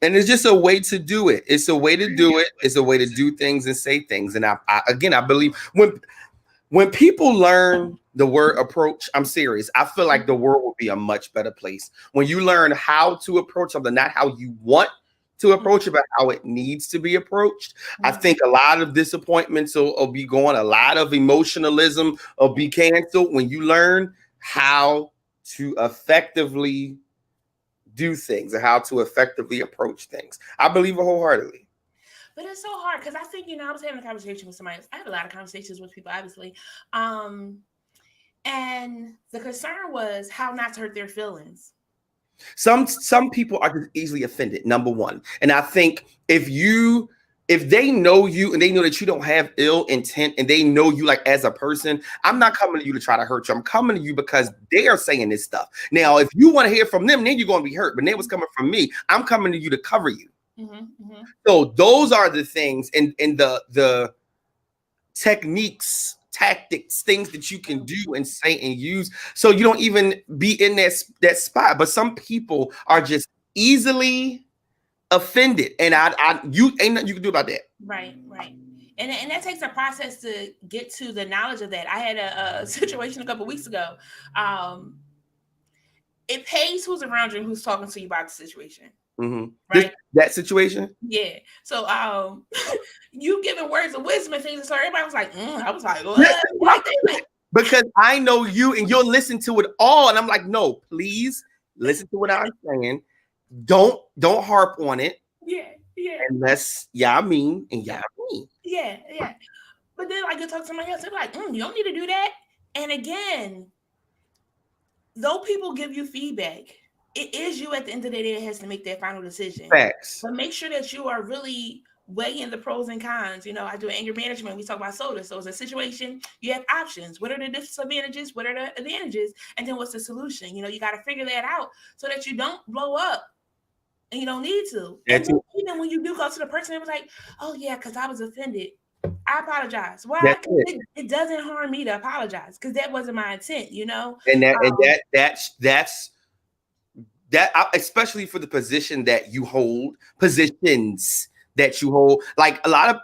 And it's just a way to do it. It's a way to do it. It's a way to do things and say things. And I believe when people learn the word approach, I'm serious. I feel like the world will be a much better place when you learn how to approach something, not how you want to approach it, but how it needs to be approached. I think a lot of disappointments will be gone. A lot of emotionalism will be canceled when you learn how to effectively do things and how to effectively approach things. I believe it wholeheartedly. But it's so hard because I think, I was having a conversation with somebody. I have a lot of conversations with people, obviously. And the concern was how not to hurt their feelings. Some people are just easily offended, number one. And I think if they know you and they know that you don't have ill intent and they know you like as a person, I'm not coming to you to try to hurt you. I'm coming to you because they are saying this stuff. Now, if you want to hear from them, then you're going to be hurt. But then what's coming from me, I'm coming to you to cover you. So those are the things and the techniques, tactics, things that you can do and say and use so you don't even be in that spot. But some people are just easily offended, and you ain't nothing you can do about that. Right. And that takes a process to get to the knowledge of that. I had a situation a couple weeks ago. It pays who's around you and who's talking to you about the situation. Right? That situation? Yeah. So you giving words of wisdom and things, so everybody was like, I was like, what? Because I know you and you'll listen to it all. And I'm like, no, please listen to what I'm saying. Don't harp on it. Yeah. Unless I mean. Yeah. But then like you talk to somebody else, they're like, you don't need to do that. And again, though people give you feedback, it is you at the end of the day that has to make that final decision. Facts. But make sure that you are really weighing the pros and cons. I do anger management. We talk about soda. So it's a situation, you have options. What are the disadvantages? What are the advantages? And then what's the solution? You got to figure that out so that you don't blow up and you don't need to. And then, even when you do go to the person, it was like, oh yeah, because I was offended. I apologize. Why? It doesn't harm me to apologize because that wasn't my intent, And that's especially for the positions that you hold, like a lot of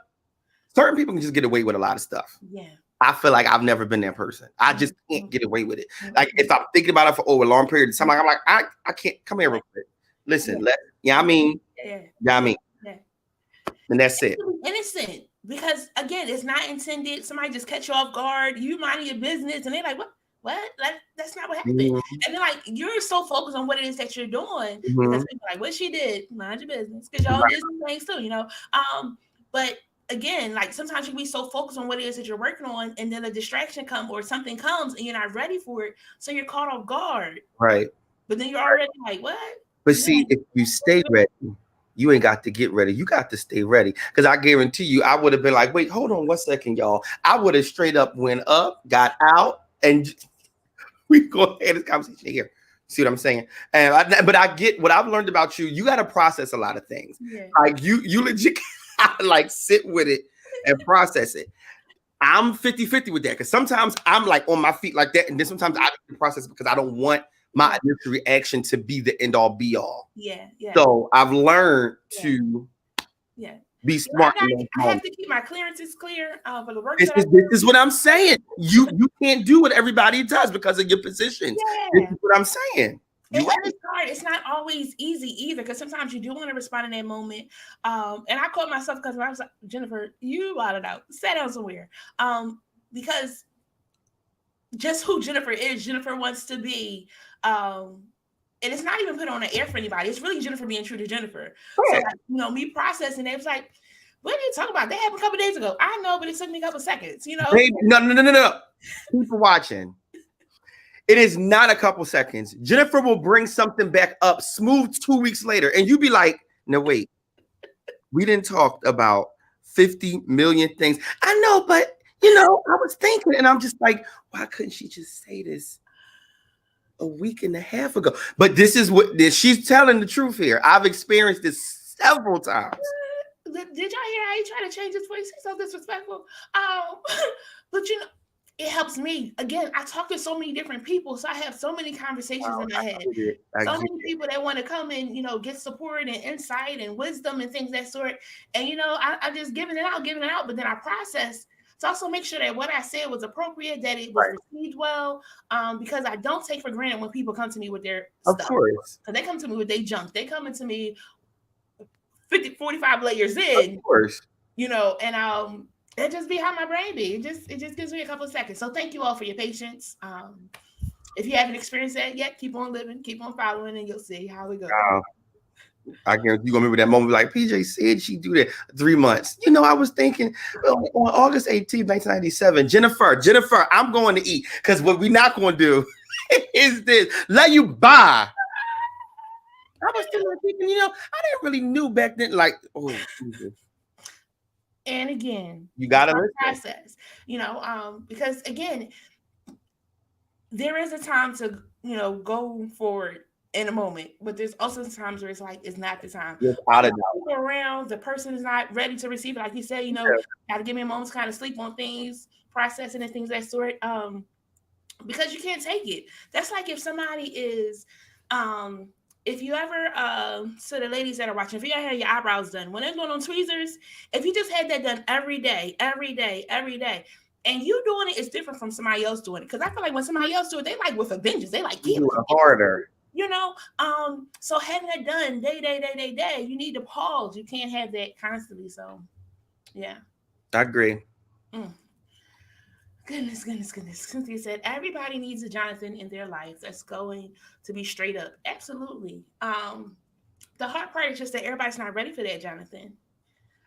certain people can just get away with a lot of stuff. Yeah. I feel like I've never been that person. I just can't get away with it. Like if I'm thinking about it for over a long period of time, I'm like, I can't come here real quick. Listen, I mean. And that's it. Innocent. Because again, it's not intended. Somebody just catch you off guard. You minding your business, and they're like, "What? That's not what happened." And then like you're so focused on what it is that you're doing because people are like, "What she did? Mind your business," because y'all did some things too, But again, like sometimes you can be so focused on what it is that you're working on, and then a distraction comes or something comes, and you're not ready for it, so you're caught off guard. Right. But then you're already like, "What?" But see, if you stay ready. You ain't got to get ready. You got to stay ready. Because I guarantee you, I would have been like, wait, hold on 1 second, y'all. I would have straight up went up, got out, and we go ahead this conversation here. See what I'm saying? But I get what I've learned about you. You got to process a lot of things. Yeah. Like you legit like sit with it and process it. I'm 50-50 with that. Because sometimes I'm like on my feet like that. And then sometimes I can process it because I don't want my initial reaction to be the end all be all. Yeah. So I've learned to be smart. I have to keep my clearances clear for the work. This is what I'm saying. You can't do what everybody does because of your positions. Yeah. This is what I'm saying. It's hard. It's not always easy either because sometimes you do want to respond in that moment. And I caught myself because I was like, Jennifer, you wilded out. Sat down somewhere. Because just who Jennifer is, Jennifer wants to be. And it's not even put on the air for anybody. It's really Jennifer being true to Jennifer. Right. So, me processing, it was like, what are you talking about? That happened a couple days ago. I know, but it took me a couple seconds, Baby, no. People watching. It is not a couple seconds. Jennifer will bring something back up smooth 2 weeks later. And you be like, no, wait. We didn't talk about 50 million things. I know, but, I was thinking. And I'm just like, why couldn't she just say this a week and a half ago. But this is what she's telling the truth here. I've experienced this several times. Did y'all hear how he tried to change his voice? He's so disrespectful. But you know, it helps me. Again, I talk to so many different people, so I have so many conversations in my head. So many people that want to come and, you know, get support and insight and wisdom and things that sort. And, you know, I just giving it out, but then I process to also make sure that what I said was appropriate, that it was received well, because I don't take for granted when people come to me with their stuff. Of course. Because they come to me with their junk. They come to me 45 layers in. Of course. You know, and it just be how my brain be. It just gives me a couple of seconds. So thank you all for your patience. If you haven't experienced that yet, keep on living, keep on following, and you'll see how it goes. I guarantee you gonna remember that moment like PJ said she do that 3 months. You know, I was thinking on August 18th, 1997, Jennifer, I'm going to eat, because what we're not going to do is this. Let you buy. I was still thinking, you know, I didn't really knew back then, like, oh, Jesus. And again, you gotta process, you know, because again, there is a time to, you know, go forward in a moment, but there's also times where it's like it's not the time. People around, the person is not ready to receive it. Like you said, you know, gotta give me a moment to kind of sleep on things, processing and things of that sort. Because you can't take it. That's like if somebody is if you ever, so the ladies that are watching, if you ever had your eyebrows done, when they're going on tweezers, if you just had that done every day, and you doing it is different from somebody else doing it. Because I feel like when somebody else do it, they like with a vengeance. They like keep it harder. You know, so having that done day, you need to pause. You can't have that constantly. So, yeah. I agree. Goodness. Cynthia said, everybody needs a Jonathan in their life that's going to be straight up. Absolutely. The hard part is just that everybody's not ready for that, Jonathan.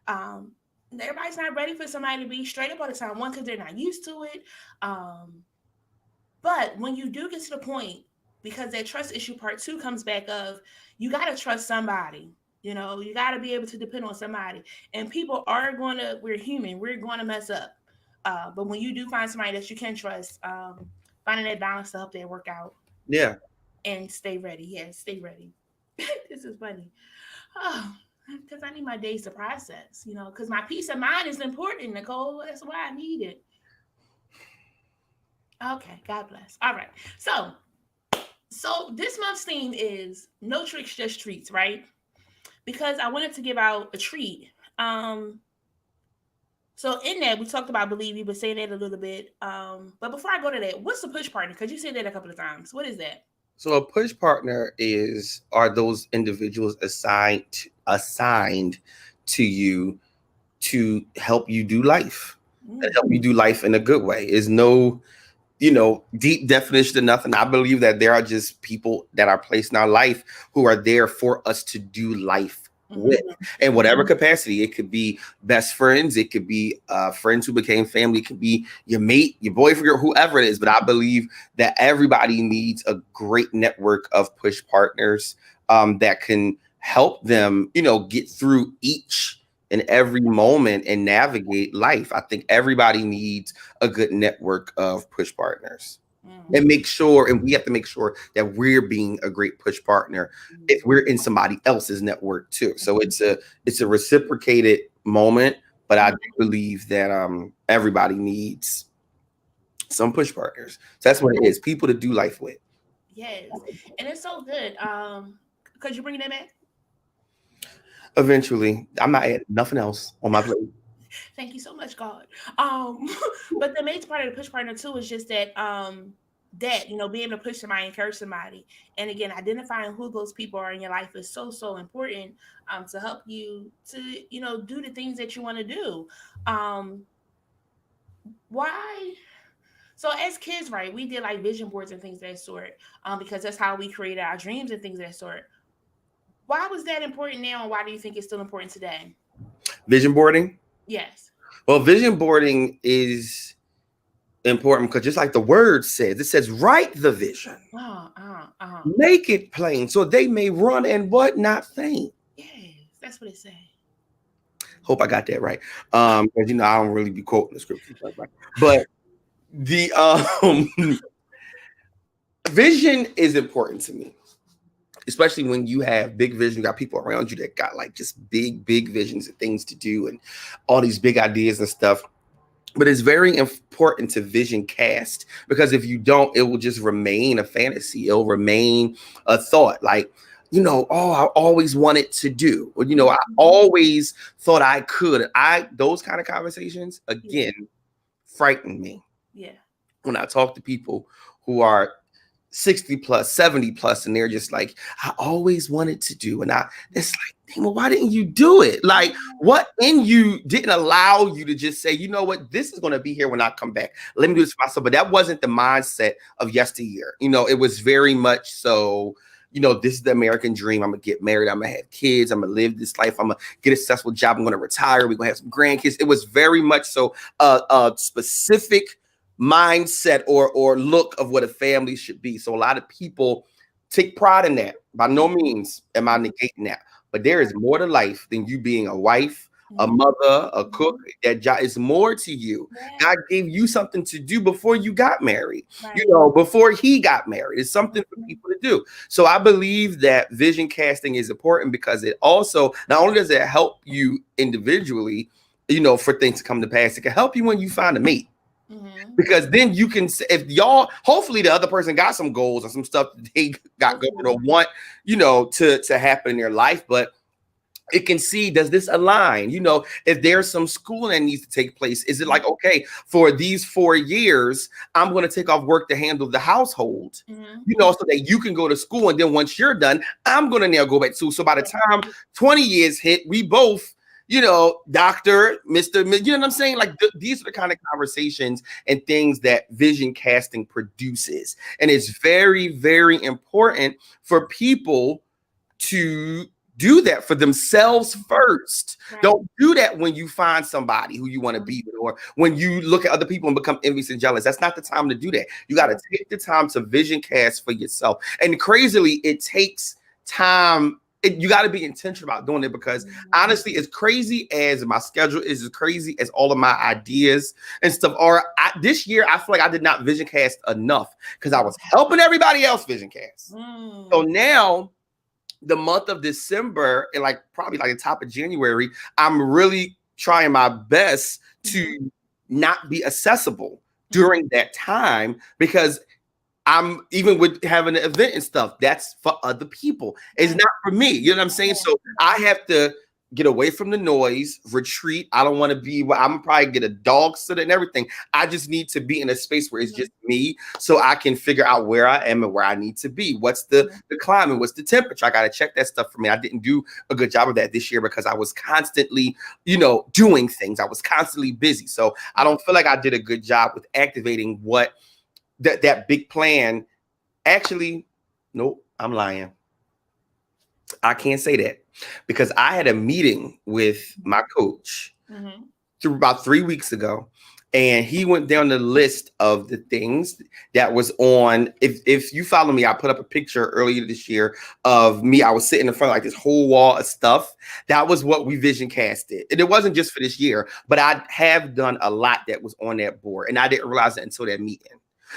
Everybody's not ready for somebody to be straight up all the time. One, because they're not used to it. But when you do get to the point, because that trust issue part 2 comes back of, you got to trust somebody. You know, you got to be able to depend on somebody. And people are we're human. We're going to mess up. But when you do find somebody that you can trust, finding that balance to help that work out. Yeah. And stay ready. Yeah, stay ready. This is funny. Oh, because I need my days to process, you know, because my peace of mind is important, Nicole. That's why I need it. Okay, God bless. All right. So this month's theme is no tricks, just treats, right? Because I wanted to give out a treat. So in that, we talked about believe. You were saying that a little bit. But before I go to that, what's a push partner? Because you said that a couple of times. What is that? So a push partner are those individuals assigned to you to help you do life, and help you do life in a good way. Is no, you know, deep definition of nothing. I believe that there are just people that are placed in our life who are there for us to do life with, in whatever capacity. It could be best friends, it could be friends who became family, it could be your mate, your boyfriend, whoever it is. But I believe that everybody needs a great network of push partners that can help them, you know, get through each and every moment and navigate life. I think everybody needs a good network of push partners. And we have to make sure that we're being a great push partner if we're in somebody else's network too. So it's a reciprocated moment, but I do believe that everybody needs some push partners. So that's what it is, people to do life with. Yes, and it's so good. Could you bring that back? Eventually. I'm not adding nothing else on my plate. Thank you so much, God. But the main part of the push partner too is just that that, you know, being able to push somebody, encourage somebody. And again, identifying who those people are in your life is so important to help you to, you know, do the things that you want to do. Why? So as kids, right, we did like vision boards and things of that sort because that's how we created our dreams and things of that sort. Why was that important now, and why do you think it's still important today? Vision boarding? Yes. Well, vision boarding is important because just like the word says, it says write the vision. Make it plain so they may run and what? Not faint. Yes, that's what it says. Hope I got that right. Because you know, I don't really be quoting the scripture, but the Vision is important to me, especially when you have big vision. You got people around you that got like just big visions and things to do and all these big ideas and stuff. But it's very important to vision cast, because if you don't, it will just remain a fantasy. It'll remain a thought, like, oh, I always wanted to do, or, I always thought I could. Those kind of conversations, again, frighten me. Yeah. When I talk to people who are 60 plus, 70 plus, and they're just like, I always wanted to do. And it's like, well, why didn't you do it? Like, what in you didn't allow you to just say, you know what, this is going to be here when I come back. Let me do this for myself. But that wasn't the mindset of yesteryear. It was very much so, this is the American dream. I'm going to get married. I'm going to have kids. I'm going to live this life. I'm going to get a successful job. I'm going to retire. We're going to have some grandkids. It was very much so a specific mindset or look of what a family should be. So a lot of people take pride in that. By no means am I negating that, but there is more to life than you being a wife, a mother, a cook. That job is more to you. God gave you something to do before you got married, before he got married. It's something for people to do. So I believe that vision casting is important, because it also, not only does it help you individually, for things to come to pass, it can help you when you find a mate. Because then you can, if y'all, hopefully the other person got some goals or some stuff that they got going or want, to happen in their life, but it can see, does this align? If there's some schooling that needs to take place, is it like, okay, for these 4 years, I'm going to take off work to handle the household, so that you can go to school. And then once you're done, I'm going to now go back to. So by the time 20 years hit, we both, doctor, Mr. You know what I'm saying? Like these are the kind of conversations and things that vision casting produces. And it's very, very important for people to do that for themselves first. Right. Don't do that when you find somebody who you want to be with, or when you look at other people and become envious and jealous. That's not the time to do that. You got to take the time to vision cast for yourself. And crazily, it takes time. You got to be intentional about doing it, because honestly, as crazy as my schedule is, as crazy as all of my ideas and stuff are, this year, I feel like I did not vision cast enough, because I was helping everybody else vision cast. So now, the month of December and probably the top of January, I'm really trying my best to not be accessible during that time, because I'm, even with having an event and stuff, that's for other people. It's not for me. You know what I'm saying? So I have to get away from the noise, retreat. I don't want to be, I'm probably get a dog sitter and everything. I just need to be in a space where it's just me, so I can figure out where I am and where I need to be. What's the climate? What's the temperature? I got to check that stuff for me. I didn't do a good job of that this year, because I was constantly, doing things. I was constantly busy. So I don't feel like I did a good job with activating what that big plan. Actually, nope, I'm lying. I can't say that, because I had a meeting with my coach through about 3 weeks ago, and he went down the list of the things that was on. If you follow me, I put up a picture earlier this year of me. I was sitting in front of this whole wall of stuff. That was what we vision casted. And it wasn't just for this year, but I have done a lot that was on that board, and I didn't realize it until that meeting.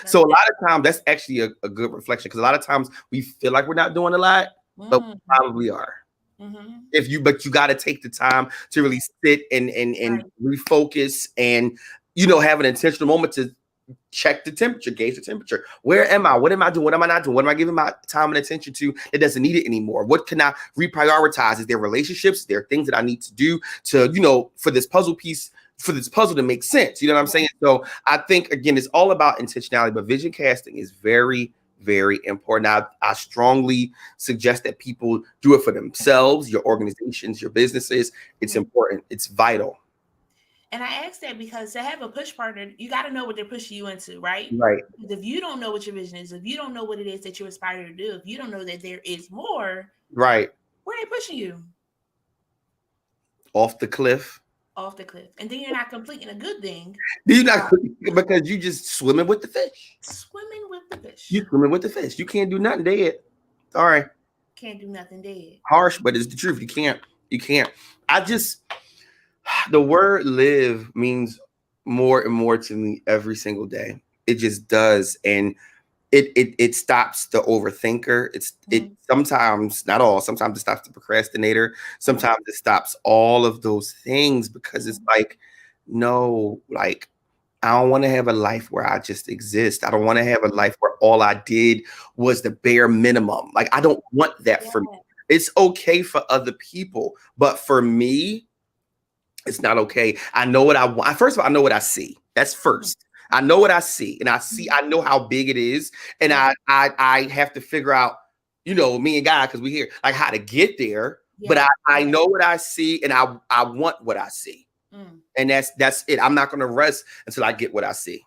So a lot of times, that's actually a good reflection, because a lot of times we feel like we're not doing a lot, but we probably are. But you got to take the time to really sit and refocus, and have an intentional moment to check the temperature, gauge the temperature. Where am I? What am I doing? What am I not doing? What am I giving my time and attention to that doesn't need it anymore? What can I reprioritize? Is there relationships? Is there things that I need to do to, for this puzzle piece, for this puzzle to make sense? You know what I'm saying? So I think, again, it's all about intentionality, but vision casting is very, very important. I strongly suggest that people do it for themselves, your organizations, your businesses. It's important. It's vital. And I ask that because to have a push partner, you got to know what they're pushing you into, right? Right. If you don't know what your vision is, if you don't know what it is that you aspire to do, if you don't know that there is more, right, where are they pushing you? Off the cliff. Off the cliff. And then you're not completing a good thing. You're not, because you just swimming with the fish. Swimming with the fish. You swimming with the fish. You can't do nothing dead. Sorry. Can't do nothing dead. Harsh, but it's the truth. You can't. The word live means more and more to me every single day. It just does. And it stops the overthinker. It sometimes, not all, sometimes it stops the procrastinator. Sometimes it stops all of those things, because it's like, no, like, I don't want to have a life where I just exist. I don't want to have a life where all I did was the bare minimum. Like, I don't want that for me. It's okay for other people, but for me, it's not okay. I know what I want. First of all, I know what I see. That's first. I know what I see, and I know how big it is, and I have to figure out, me and God, because we here, like, how to get there. But I know what I see, and I want what I see, and that's it. I'm not going to rest until I get what I see.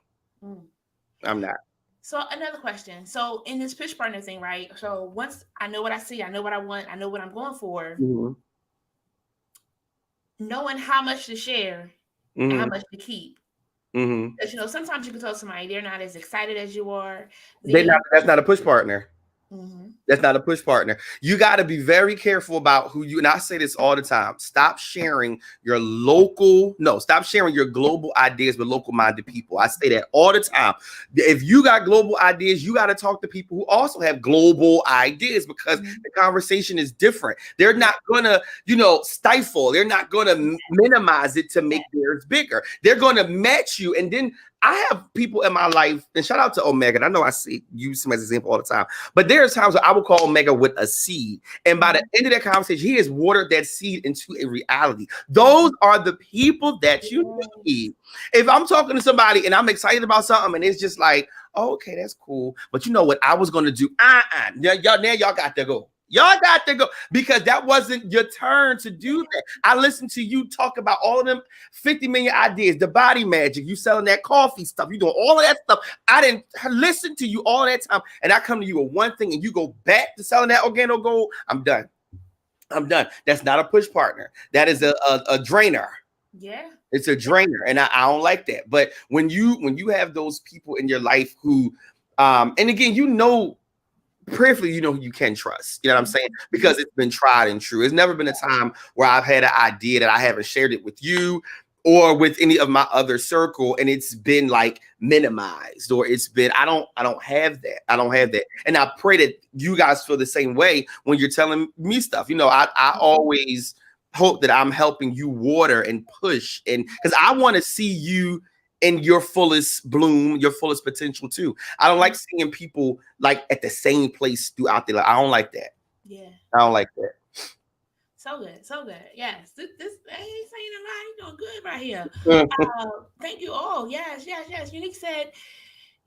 I'm not. So another question. So in this pitch partner thing, right? So once I know what I see, I know what I want, I know what I'm going for. Knowing how much to share and how much to keep. Because sometimes you can tell somebody they're not as excited as you are. That's not a push partner. That's not a push partner. You got to be very careful about who you, and I say this all the time. Stop sharing stop sharing your global ideas with local minded people. I say that all the time. If you got global ideas, you got to talk to people who also have global ideas, because the conversation is different. They're not going to, stifle. They're not going to minimize it to make theirs bigger. They're going to match you. And then I have people in my life, and shout out to Omega. And I know I use him as an example all the time, but there's times where I will call Omega with a seed. And by the end of that conversation, he has watered that seed into a reality. Those are the people that you need. If I'm talking to somebody and I'm excited about something and it's just like, oh, okay, that's cool, but you know what I was going to do? Y'all got to go. Y'all got to go, because that wasn't your turn to do that. I listened to you talk about all of them 50 million ideas, the body magic, you selling that coffee stuff, you doing all of that stuff. I didn't listen to you all that time, and I come to you with one thing and you go back to selling that organo gold. I'm done. That's not a push partner. That is a drainer. Yeah. It's a drainer, and I don't like that. But when you have those people in your life who, and again, prayerfully, who you can trust. You know what I'm saying? Because it's been tried and true. There's never been a time where I've had an idea that I haven't shared it with you or with any of my other circle, and it's been like minimized, or it's been, I don't have that. I don't have that. And I pray that you guys feel the same way when you're telling me stuff. I always hope that I'm helping you water and push, and because I want to see you in your fullest bloom, your fullest potential too. I don't like seeing people like at the same place throughout their life. I don't like that. Yeah. I don't like that. So good. Yes. This I ain't saying a lot. You're doing good right here. Thank you all. Yes. Unique said,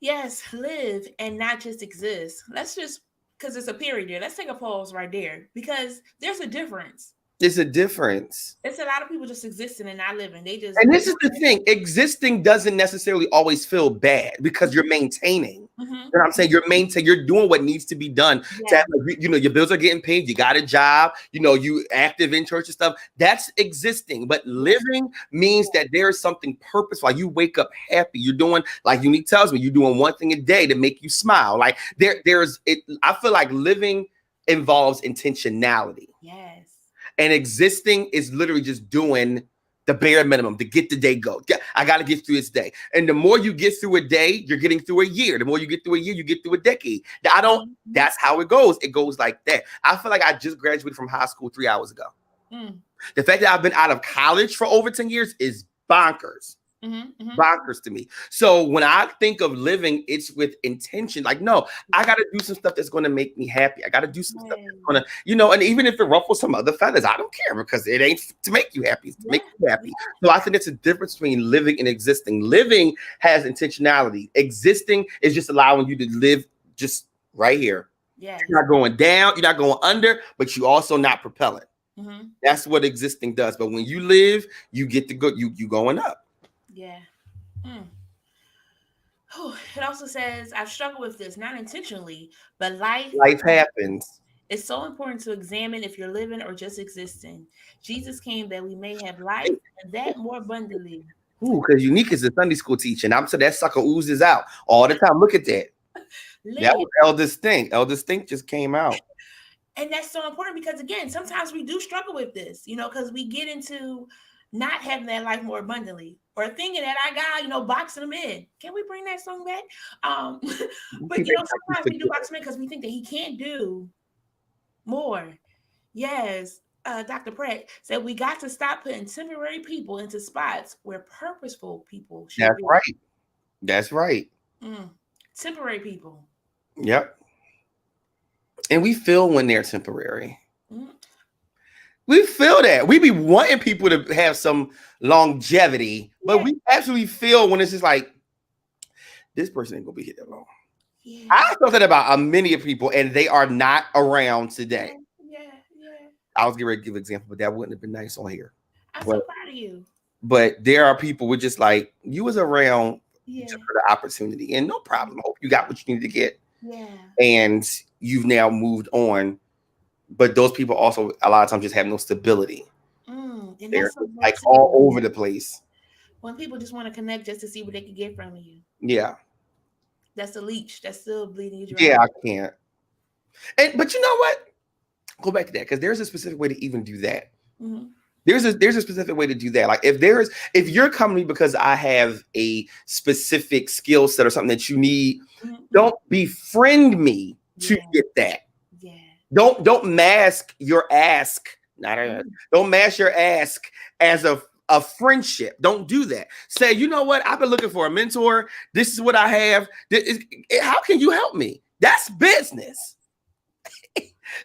yes, live and not just exist. Let's just, because it's a period there. Let's take a pause right there, because there's a difference. There's a difference. It's a lot of people just existing and not living. And this is the thing. Existing doesn't necessarily always feel bad, because you're maintaining. You know what I'm saying? You're doing what needs to be done. Yeah. Your bills are getting paid. You got a job. You active in church and stuff. That's existing. But living means that there's something purposeful. Like, you wake up happy. You're doing, like Unique tells me, you're doing one thing a day to make you smile. Like, there's it. I feel like living involves intentionality. Yes. And existing is literally just doing the bare minimum to get the day go. I got to get through this day. And the more you get through a day, you're getting through a year. The more you get through a year, you get through a decade. That's how it goes. It goes like that. I feel like I just graduated from high school 3 hours ago. The fact that I've been out of college for over 10 years is bonkers. Bonkers to me. So when I think of living, it's with intention. Like, no, I got to do some stuff that's going to make me happy. I got to do some stuff that's going to, and even if it ruffles some other feathers, I don't care, because it ain't to make you happy. It's to make you happy. So I think it's a difference between living and existing. Living has intentionality. Existing is just allowing you to live just right here. Yeah. You're not going down. You're not going under, but you also not propelling. That's what existing does. But when you live, you get to go. You going up. Yeah. It also says, I've struggled with this, not intentionally, but life happens. It's so important to examine if you're living or just existing. Jesus came that we may have life, and that more abundantly. Ooh, because Unique is a Sunday school teacher, and I'm so that sucker oozes out all the time. Look at that. That was Eldest Think. Eldest Think just came out. And that's so important, because, again, sometimes we do struggle with this, because we get into not having that life more abundantly, or thinking that I got, boxing him in. Can we bring that song back? But sometimes we do box him in because we think that he can't do more. Yes. Dr. Pratt said we got to stop putting temporary people into spots where purposeful people should That's be. right. That's right. Temporary people. Yep. And we feel when they're temporary. We feel that. We be wanting people to have some longevity, but we actually feel when it's just like, this person ain't gonna be here that long. Yeah. I felt that about many people, and they are not around today. Yeah. I was getting ready to give an example, but that wouldn't have been nice on here. I'm so proud of you. But there are people with just like, you was around just for the opportunity, and no problem. I hope you got what you needed to get. Yeah. And you've now moved on. But those people also a lot of times just have no stability. And they're like all over the place. When people just want to connect just to see what they can get from you. Yeah. That's a leech. That's still bleeding you dry. Yeah, I can't. But you know what? Go back to that, because there's a specific way to even do that. Mm-hmm. There's a specific way to do that. Like if you're coming to me because I have a specific skill set or something that you need, don't befriend me to get that. Yeah. Don't mask your ask. Don't mask your ask as a friendship. Don't do that. Say, you know what? I've been looking for a mentor. This is what I have. How can you help me? That's business.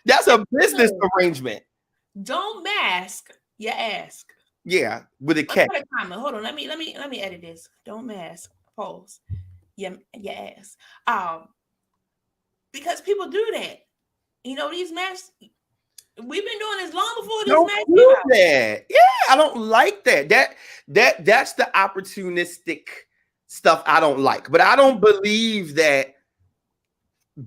That's a business arrangement. Don't mask your ask. Yeah, with a cat. Hold on. Let me edit this. Don't mask. Pause. Your ass. Because people do that. These masks, we've been doing this long before this mask came out. That. Yeah, I don't like that. That's the opportunistic stuff I don't like. But I don't believe that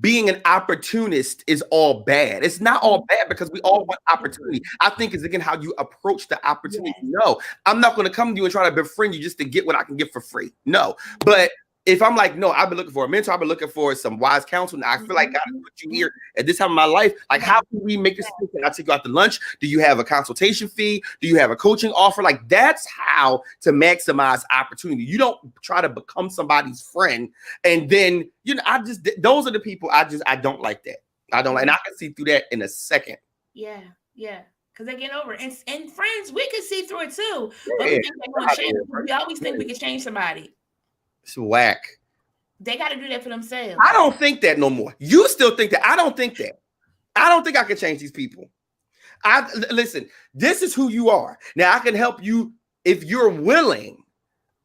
being an opportunist is all bad. It's not all bad, because we all want opportunity. I think it's again how you approach the opportunity. Yes. No, I'm not going to come to you and try to befriend you just to get what I can get for free. No, but if I'm like, no, I've been looking for a mentor, I've been looking for some wise counsel, and I feel like God put you here at this time of my life. Like, how can we make this happen? I take you out to lunch. Do you have a consultation fee? Do you have a coaching offer? Like, that's how to maximize opportunity. You don't try to become somebody's friend, and then those are the people I don't like that. I don't like, and I can see through that in a second. Yeah. Because they get over it. And friends, we can see through it too. But we think they're going to change. We always think we can change somebody. It's whack. They got to do that for themselves. I don't think that no more. You still think that. I don't think that. I don't think I can change these people. Listen, this is who you are. Now, I can help you if you're willing.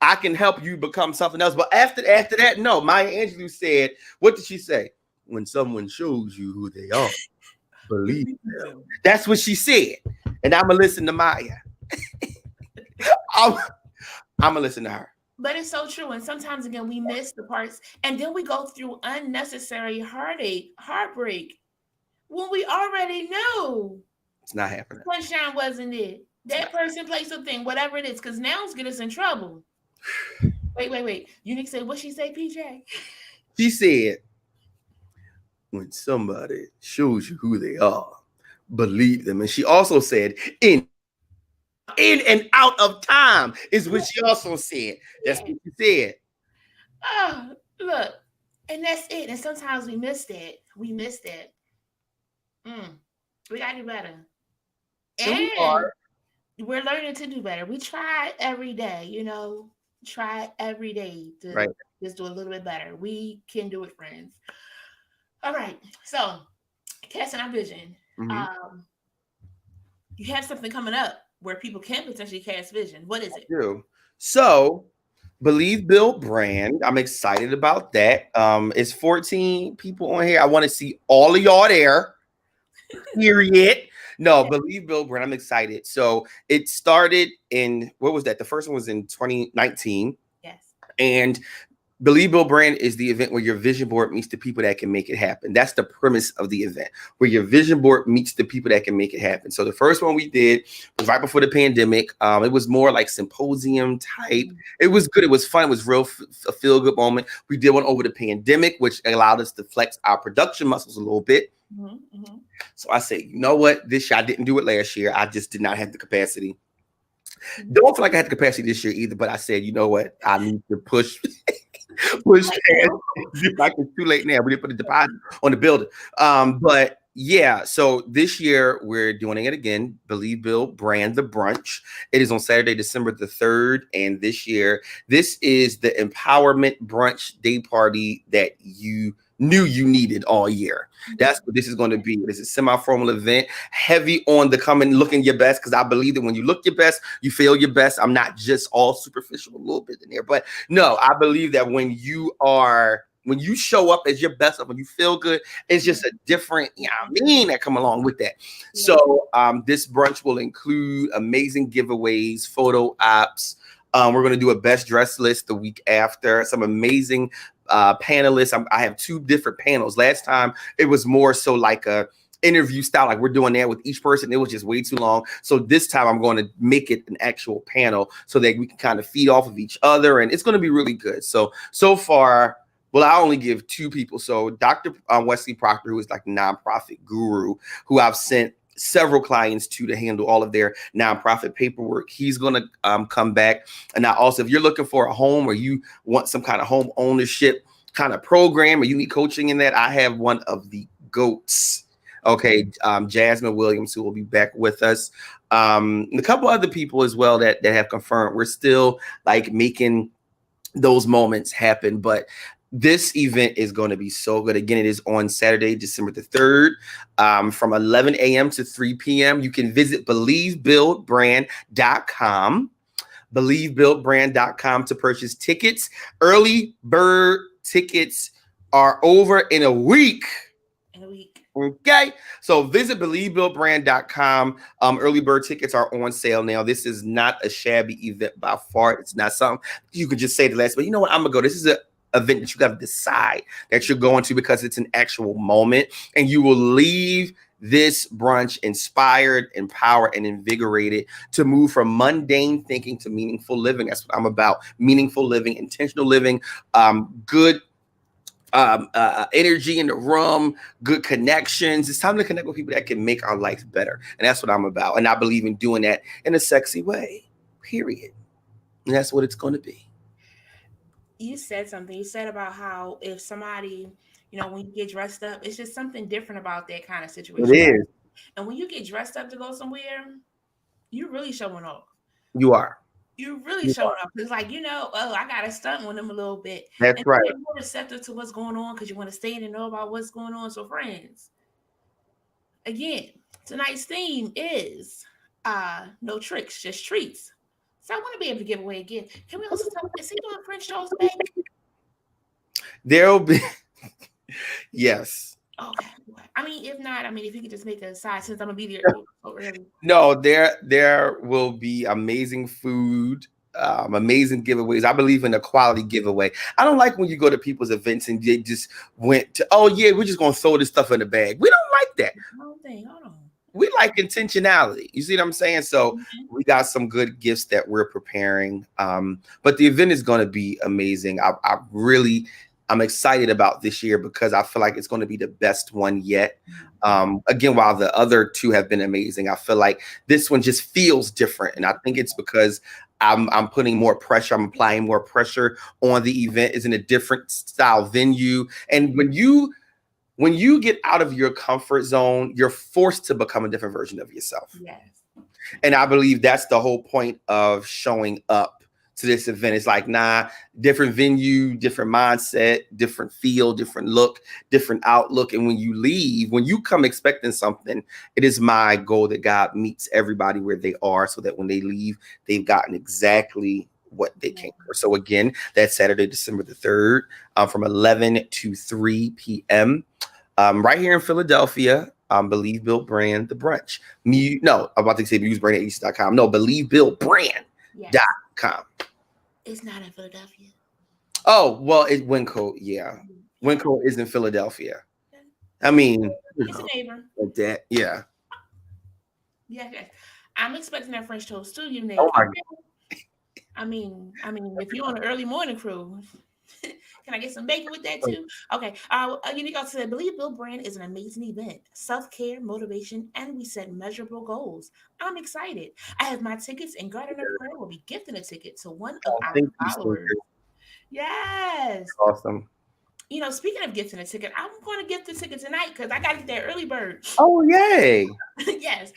I can help you become something else. But after that, no. Maya Angelou said, what did she say? When someone shows you who they are, believe them. That's what she said. And I'm going to listen to Maya. I'm going to listen to her. But it's so true. And sometimes, again, we miss the parts. And then we go through unnecessary heartbreak, when we already know it's not happening. Sunshine wasn't it. That person played something, whatever it is, because now it's getting us in trouble. Wait. Unique said, what she say, PJ? She said, when somebody shows you who they are, believe them. And she also said, in and out of time is what she also said. That's what she said. Oh, look. And that's it. And sometimes we miss that. We got to do better. And we're learning to do better. We try every day, try every day to just do a little bit better. We can do it, friends. All right. So, casting our vision. Mm-hmm. You have something coming up where people can potentially cast vision. What is it? I do. So, Believe Build Brand. I'm excited about that. It's 14 people on here. I want to see all of y'all there. Period. No, Believe Build Brand. I'm excited. So it started in, what was that? The first one was in 2019. Yes. And Believe Build Brand is the event where your vision board meets the people that can make it happen. That's the premise of the event, where your vision board meets the people that can make it happen. So the first one we did was right before the pandemic. It was more like symposium type. It was good. It was fun. It was a feel-good moment. We did one over the pandemic, which allowed us to flex our production muscles a little bit. Mm-hmm. So I said, you know what? This year, I didn't do it last year. I just did not have the capacity. Don't feel like I had the capacity this year either, but I said, you know what? I need to push push past. Like it's too late now. We didn't put a deposit on the building. But yeah, so this year we're doing it again. Believe Build Brand the Brunch. It is on Saturday, December the 3rd. And this year, this is the empowerment brunch day party that you knew you needed all year. That's what this is going to be. It's a semi-formal event, heavy on the coming looking your best, because I believe that when you look your best, you feel your best. I'm not just all superficial a little bit in there, but no, I believe that when you show up as your best self, when you feel good, it's just a different, that come along with that. Yeah. So this brunch will include amazing giveaways, photo ops. We're going to do a best dress list the week after, some amazing panelists. I have 2 different panels. Last time it was more so like a interview style, like we're doing that with each person. It was just way too long. So this time I'm going to make it an actual panel so that we can kind of feed off of each other, and it's going to be really good. So far, well, I only give 2 people. So Dr. Wesley Proctor, who is like a nonprofit guru, who I've sent several clients to handle all of their nonprofit paperwork. He's going to come back. And now also, if you're looking for a home or you want some kind of home ownership kind of program or you need coaching in that, I have one of the GOATs. Okay. Jasmine Williams, who will be back with us. And a couple other people as well that have confirmed. We're still like making those moments happen, but this event is going to be so good. Again, it is on Saturday, December the 3rd, from 11 a.m. to 3 p.m. You can visit believebuildbrand.com, believebuildbrand.com to purchase tickets. Early bird tickets are over in a week. Okay, so visit believebuildbrand.com. Early bird tickets are on sale now. This is not a shabby event by far. It's not something you could just say to last, but you know what? I'm gonna go. This is a event that you got to decide that you're going to, because it's an actual moment, and you will leave this brunch inspired, empowered, and invigorated to move from mundane thinking to meaningful living. That's what I'm about. Meaningful living, intentional living, good energy in the room, good connections. It's time to connect with people that can make our life better. And that's what I'm about. And I believe in doing that in a sexy way, period. And that's what it's going to be. You said something. You said about how if somebody, when you get dressed up, it's just something different about that kind of situation. It is. And when you get dressed up to go somewhere, you're really showing off. You are. You're really showing up. It's like, I got to stunt with them a little bit. That's right. You're more receptive to what's going on because you want to stay in and know about what's going on. So, friends, again, tonight's theme is no tricks, just treats. So I want to be able to give away again. Can we also talk? Is he doing French toast bake? There'll be, yes. Okay. I mean, if not, if you could just make a side, since I'm gonna be there so early. No, there will be amazing food, amazing giveaways. I believe in a quality giveaway. I don't like when you go to people's events and they just went to, oh yeah, we're just gonna throw this stuff in the bag. We don't like that. Hold on. We like intentionality. You see what I'm saying? So we got some good gifts that we're preparing. But the event is going to be amazing. I'm excited about this year because I feel like it's going to be the best one yet. Again, while the other 2 have been amazing, I feel like this one just feels different. And I think it's because I'm putting more pressure. I'm applying more pressure on the event. It's in a different style venue. And when you get out of your comfort zone, you're forced to become a different version of yourself. Yes. And I believe that's the whole point of showing up to this event. It's like, different venue, different mindset, different feel, different look, different outlook. And when you leave, when you come expecting something, it is my goal that God meets everybody where they are so that when they leave, they've gotten exactly what they came for. So again, that's Saturday, December the 3rd, from 11 to 3 p.m. Right here in Philadelphia, Believe Build Brand, the brunch. I'm about to say musebrand.com. No, believebuildbrand.com. It's not in Philadelphia. Oh, well, it's Winco. Yeah. Winco is in Philadelphia. I mean, it's a neighbor. Like that. Yeah. Yes. I'm expecting that French toast too, you neighbor. Oh my God. I mean, if you're on an early morning cruise, Can I get some bacon with that too? Okay. Unique also said, Believe Bill Brand is an amazing event. Self-care, motivation, and we set measurable goals. I'm excited. I have my tickets, and Gardener Prayer will be gifting a ticket to one of our Thank you so followers. much. Yes. Awesome. Speaking of gifting a ticket, I'm going to gift the ticket tonight because I got to get that early bird. Oh, yay. Yes.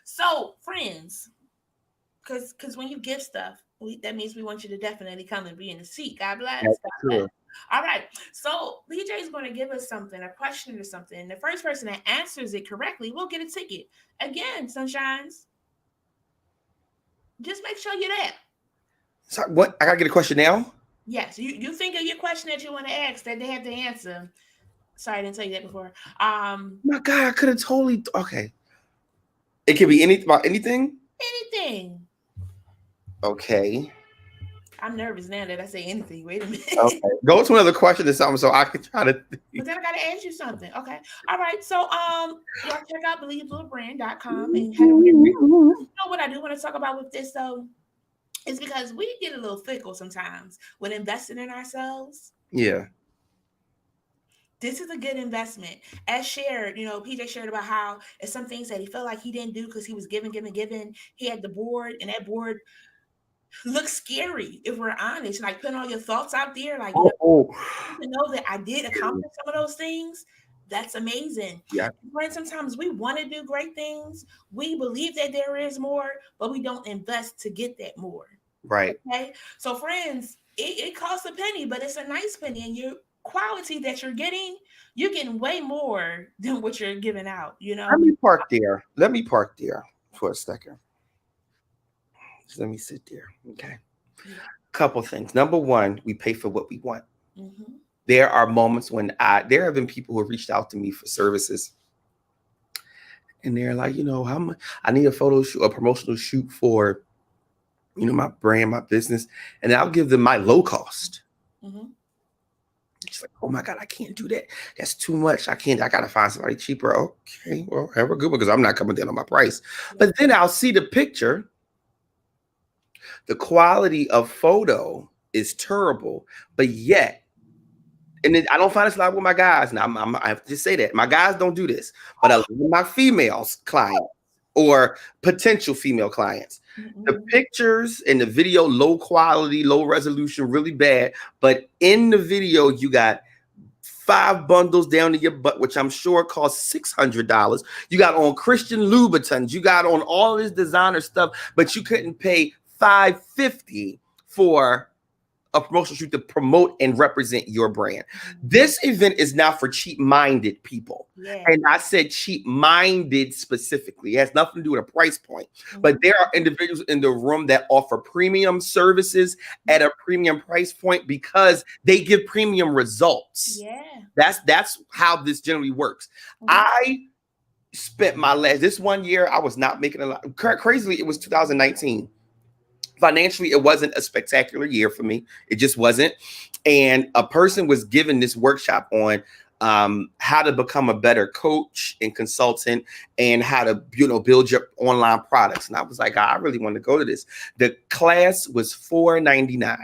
So friends, because when you gift stuff, that means we want you to definitely come and be in the seat. God bless. That's God bless. true. All right. So BJ is going to give us something, a question or something. The first person that answers it correctly will get a ticket. Again, Sunshines, just make sure you're there. So what? I gotta get a question now? Yes. You think of your question that you want to ask that they have to answer. Sorry, I didn't tell you that before. My God, I could have totally. Okay. It could be about anything. Anything. Okay. I'm nervous now that I say anything. Wait a minute. Okay. Go to another question or something so I can try to. But then I gotta ask you something. Okay. All right. So y'all check out believeblue.brand.com and head over there. You know what I do want to talk about with this though? Is because we get a little fickle sometimes when investing in ourselves. Yeah. This is a good investment. As shared, PJ shared about how it's some things that he felt like he didn't do because he was giving. He had the board, and that board looks scary if we're honest. Like putting all your thoughts out there, like to know that I did accomplish some of those things. That's amazing. Yeah. Right. Sometimes we want to do great things. We believe that there is more, but we don't invest to get that more. Right. Okay. So friends, it costs a penny, but it's a nice penny, and your quality that you're getting way more than what you're giving out. Let me park there for a second. Just let me sit there. Okay. Yeah. Couple things. Number one, we pay for what we want. Mm-hmm. There are moments when there have been people who have reached out to me for services, and they're like, how much I need a photo shoot, a promotional shoot for, my brand, my business, and I'll give them my low cost. Mm-hmm. It's like, oh my God, I can't do that. That's too much. I gotta find somebody cheaper. Okay, well, have a good one because I'm not coming down on my price. But then I'll see the picture. The quality of photo is terrible, but yet, and then I don't find this a lot with my guys. Now, I have to just say that my guys don't do this, but a lot of my females clients or potential female clients, the pictures and the video, low quality, low resolution, really bad. But in the video, you got 5 bundles down to your butt, which I'm sure costs $600. You got on Christian Louboutins, you got on all this designer stuff, but you couldn't pay $550 for a promotional shoot to promote and represent your brand. This event is not for cheap-minded people. Yeah. And I said cheap-minded specifically. It has nothing to do with a price point. Mm-hmm. But there are individuals in the room that offer premium services at a premium price point because they give premium results. Yeah. That's how this generally works. Mm-hmm. I spent this one year, I was not making a lot. Crazily, it was 2019. Financially, it wasn't a spectacular year for me. It just wasn't. And a person was given this workshop on how to become a better coach and consultant and how to, build your online products. And I was like, I really want to go to this. The class was $4.99.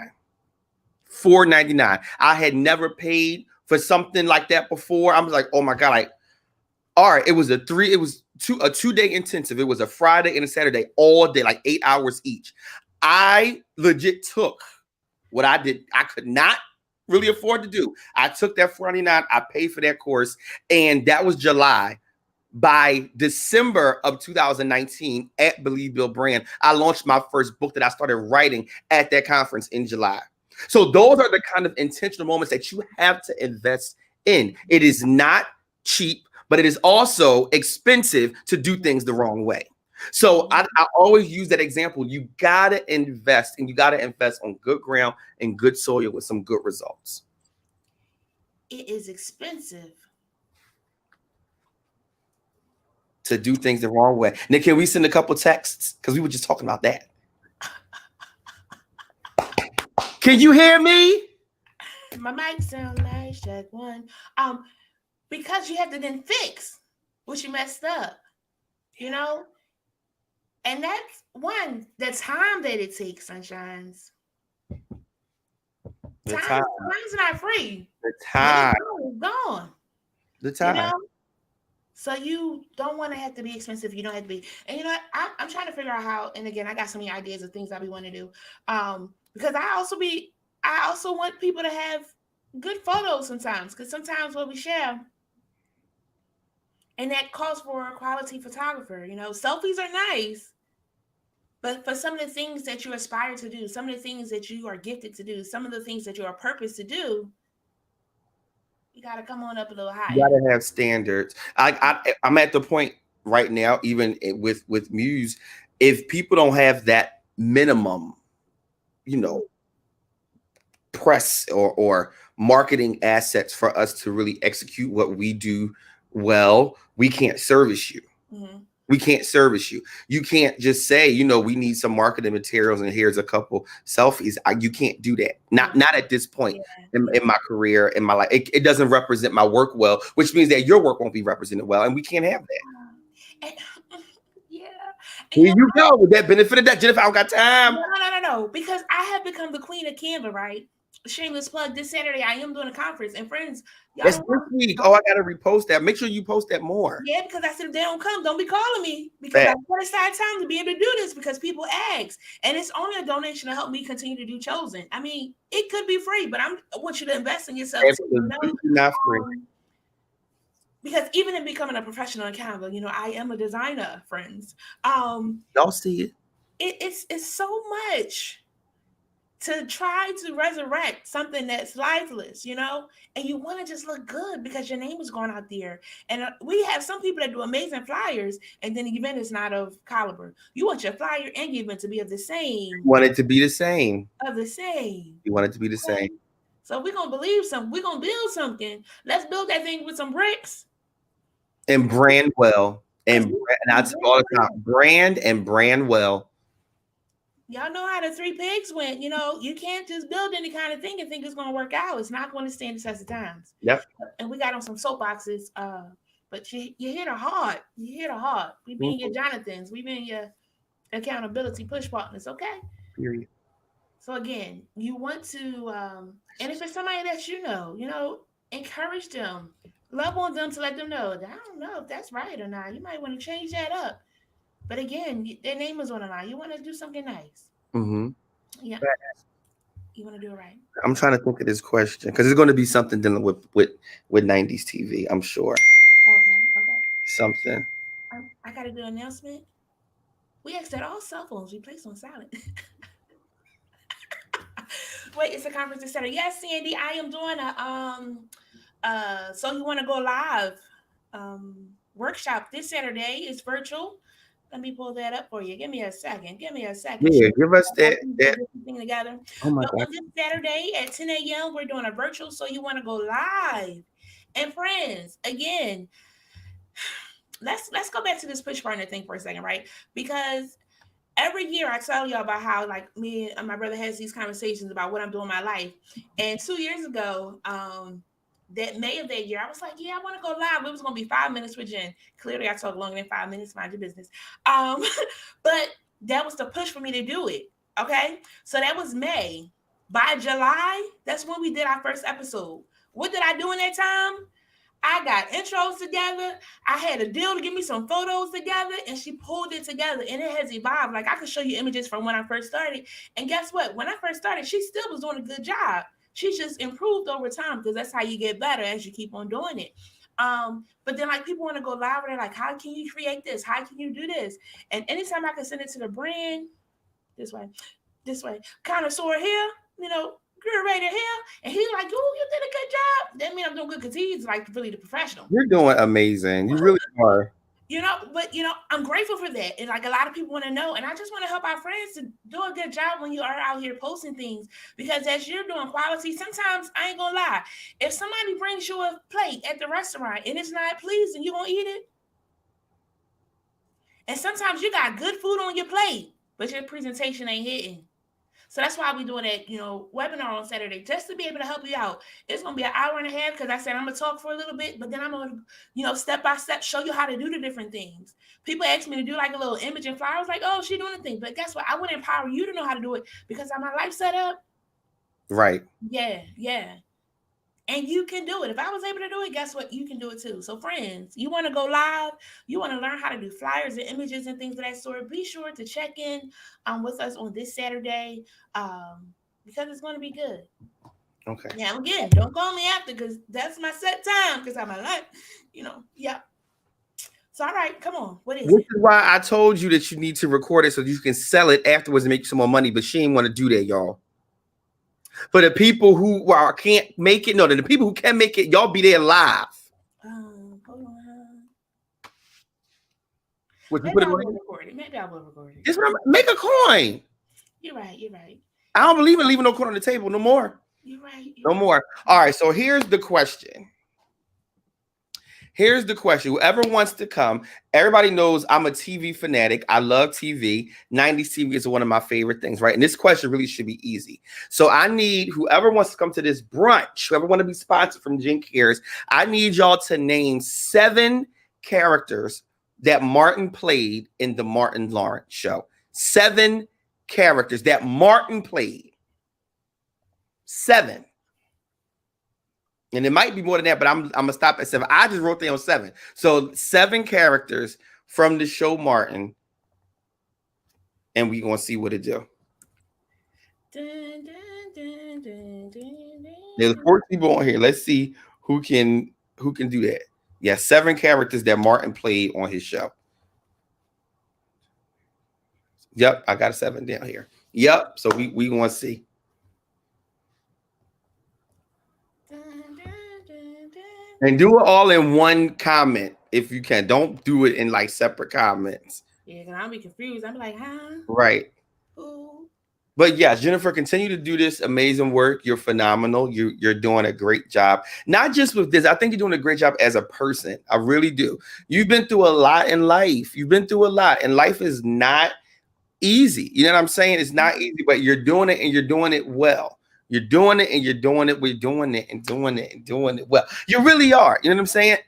$4.99. I had never paid for something like that before. I was like, oh my God. All right. It was a 2-day intensive. It was a Friday and a Saturday, all day, like 8 hours each. I legit took what I did. I could not really afford to do. I took that $4.99. I paid for that course. And that was July. By December of 2019 at Believe Bill Brand, I launched my first book that I started writing at that conference in July. So those are the kind of intentional moments that you have to invest in. It is not cheap, but it is also expensive to do things the wrong way. So I always use that example. You got to invest, and you got to invest on good ground and good soil with some good results. It is expensive to do things the wrong way. Nick, can we send a couple texts? Because we were just talking about that. Can you hear me? My mic sound nice, check one. Because you have to then fix what you messed up, And that's the time that it takes, Sunshines. The time. Time's not free. The time. It's gone. The time. You know? So you don't want to have to be expensive. You don't have to be. And you know what? I'm trying to figure out how. And again, I got so many ideas of things I be wanting to do. Because I also want people to have good photos sometimes. Because sometimes what we share, and that calls for a quality photographer. You know, selfies are nice. But for some of the things that you aspire to do, some of the things that you are gifted to do, some of the things that you are purposed to do, you got to come on up a little higher. You got to have standards. I'm at the point right now, even with Muse, if people don't have that minimum, you know, press or marketing assets for us to really execute what we do well, we can't service you. Mm-hmm. We can't service you. You can't just say, you know, we need some marketing materials and here's a couple selfies. You can't do that. Not at this point in my career, in my life. It doesn't represent my work well, which means that your work won't be represented well, and we can't have that. Here you go with that benefit of that, Jennifer. I don't got time. No. Because I have become the queen of Canva, right? Shameless plug. This Saturday, I am doing a conference, and friends, that's this week. Oh, I gotta repost that. Make sure you post that more. Yeah, because I said if they don't come, don't be calling me because I put aside time to be able to do this because people ask, and it's only a donation to help me continue to do Chosen. I mean, it could be free, but I want you to invest in yourself. Absolutely not free. Because even in becoming a professional in Canva, you know, I am a designer, friends. Y'all see it? It's so much to try to resurrect something that's lifeless, you know, and you want to just look good because your name is going out there. And we have some people that do amazing flyers, and then the event is not of caliber. You want your flyer and your event to be of the same. You want it to be the same. Of the same. You want it to be the same. So we're going to believe something. We're going to build something. Let's build that thing with some bricks. And brand well. And I say all the time, brand and brand well. Y'all know how the 3 pigs went. You know, you can't just build any kind of thing and think it's going to work out. It's not going to stand the test of times. Yep. And we got on some soapboxes. But you hit a heart. You hit a heart. We being your Jonathans. We being your accountability push partners. Okay. Period. So again, you want to, and if it's somebody that you know, encourage them, love on them to let them know that I don't know if that's right or not. You might want to change that up. But again, their name is on the line. You want to do something nice. Mm-hmm. Yeah. You want to do it right. I'm trying to think of this question because it's going to be something dealing with 90s TV, I'm sure. Okay. Something. I got to do an announcement. We asked that all cell phones be placed on silent. Wait, it's a conference this Saturday. Yes, Sandy, I am doing a so you want to go live workshop this Saturday. It's virtual. Let me pull that up for you. Give me a second. Yeah, give us that thing together. Oh my God. On this Saturday at 10 a.m., we're doing a virtual, so you want to go live. And friends, again, let's go back to this push partner thing for a second, right? Because every year I tell y'all about how like me and my brother has these conversations about what I'm doing in my life. And 2 years ago, that May of that year, I was like, yeah, I want to go live. It was going to be 5 minutes with Jen. Clearly, I talk longer than 5 minutes. Mind your business. But that was the push for me to do it. Okay. So that was May. By July, that's when we did our first episode. What did I do in that time? I got intros together. I had a deal to give me some photos together, and she pulled it together, and it has evolved. Like I could show you images from when I first started. And guess what? When I first started, she still was doing a good job. She's just improved over time because that's how you get better as you keep on doing it. But then like people want to go live, they're like, how can you create this? How can you do this? And anytime I can send it to the brand, this way, connoisseur here, you know, curator here, and he's like, oh, you did a good job. That means I'm doing good because he's like really the professional. You're doing amazing. You really are. You know, but you know, I'm grateful for that. And like a lot of people want to know, and I just want to help our friends to do a good job when you are out here posting things. Because as you're doing quality, sometimes I ain't gonna lie. If somebody brings you a plate at the restaurant and it's not pleasing, you gonna eat it. And sometimes you got good food on your plate, but your presentation ain't hitting. So that's why we doing that, you know, webinar on Saturday, just to be able to help you out. It's going to be an hour and a half because I said I'm going to talk for a little bit, but then I'm going to, you know, step by step, show you how to do the different things. People ask me to do like a little image and flyer. I was like, oh, she doing the thing. But guess what? I want to empower you to know how to do it because I'm my life set up. Right. Yeah. And you can do it. If I was able to do it, guess what? You can do it too. So, friends, you want to go live, you want to learn how to do flyers and images and things of that sort, be sure to check in with us on this Saturday because it's going to be good. Okay. Now, again, don't call me after because that's my set time because I'm like, yeah. So, all right, come on. What is Which it? is why I told you that you need to record it so you can sell it afterwards and make some more money, but she ain't want to do that, y'all. For the people who can't make it, no, the people who can make it, y'all be there live. Hold on. Would you Maybe put it I on? will record it. Maybe I will record it. Just make a coin. You're right. I don't believe in leaving no coin on the table no more. You're right. No more. All right, so here's the question. Whoever wants to come, everybody knows I'm a TV fanatic. I love TV. 90s TV is one of my favorite things, right? And this question really should be easy. So I need whoever wants to come to this brunch, whoever want to be sponsored from Jen Cares, I need y'all to name 7 characters that Martin played in the Martin Lawrence show. 7 characters that Martin played. 7. And it might be more than that, but I'm gonna stop at 7. I just wrote down 7. So 7 characters from the show Martin, and we're gonna see what it do. There's 4 people on here. Let's see who can do that. Yeah, 7 characters that Martin played on his show. Yep, I got a 7 down here. Yep. So we gonna see. And do it all in one comment if you can. Don't do it in like separate comments. Yeah, because I'll be confused. I'm like, huh? Right. Ooh. But yeah, Jennifer, continue to do this amazing work. You're phenomenal. You're doing a great job. Not just with this. I think you're doing a great job as a person. I really do. You've been through a lot in life. And life is not easy. You know what I'm saying? It's not easy, but you're doing it and you're doing it well. You're doing it and you're doing it. We're doing it and doing it and doing it well. You really are. You know what I'm saying?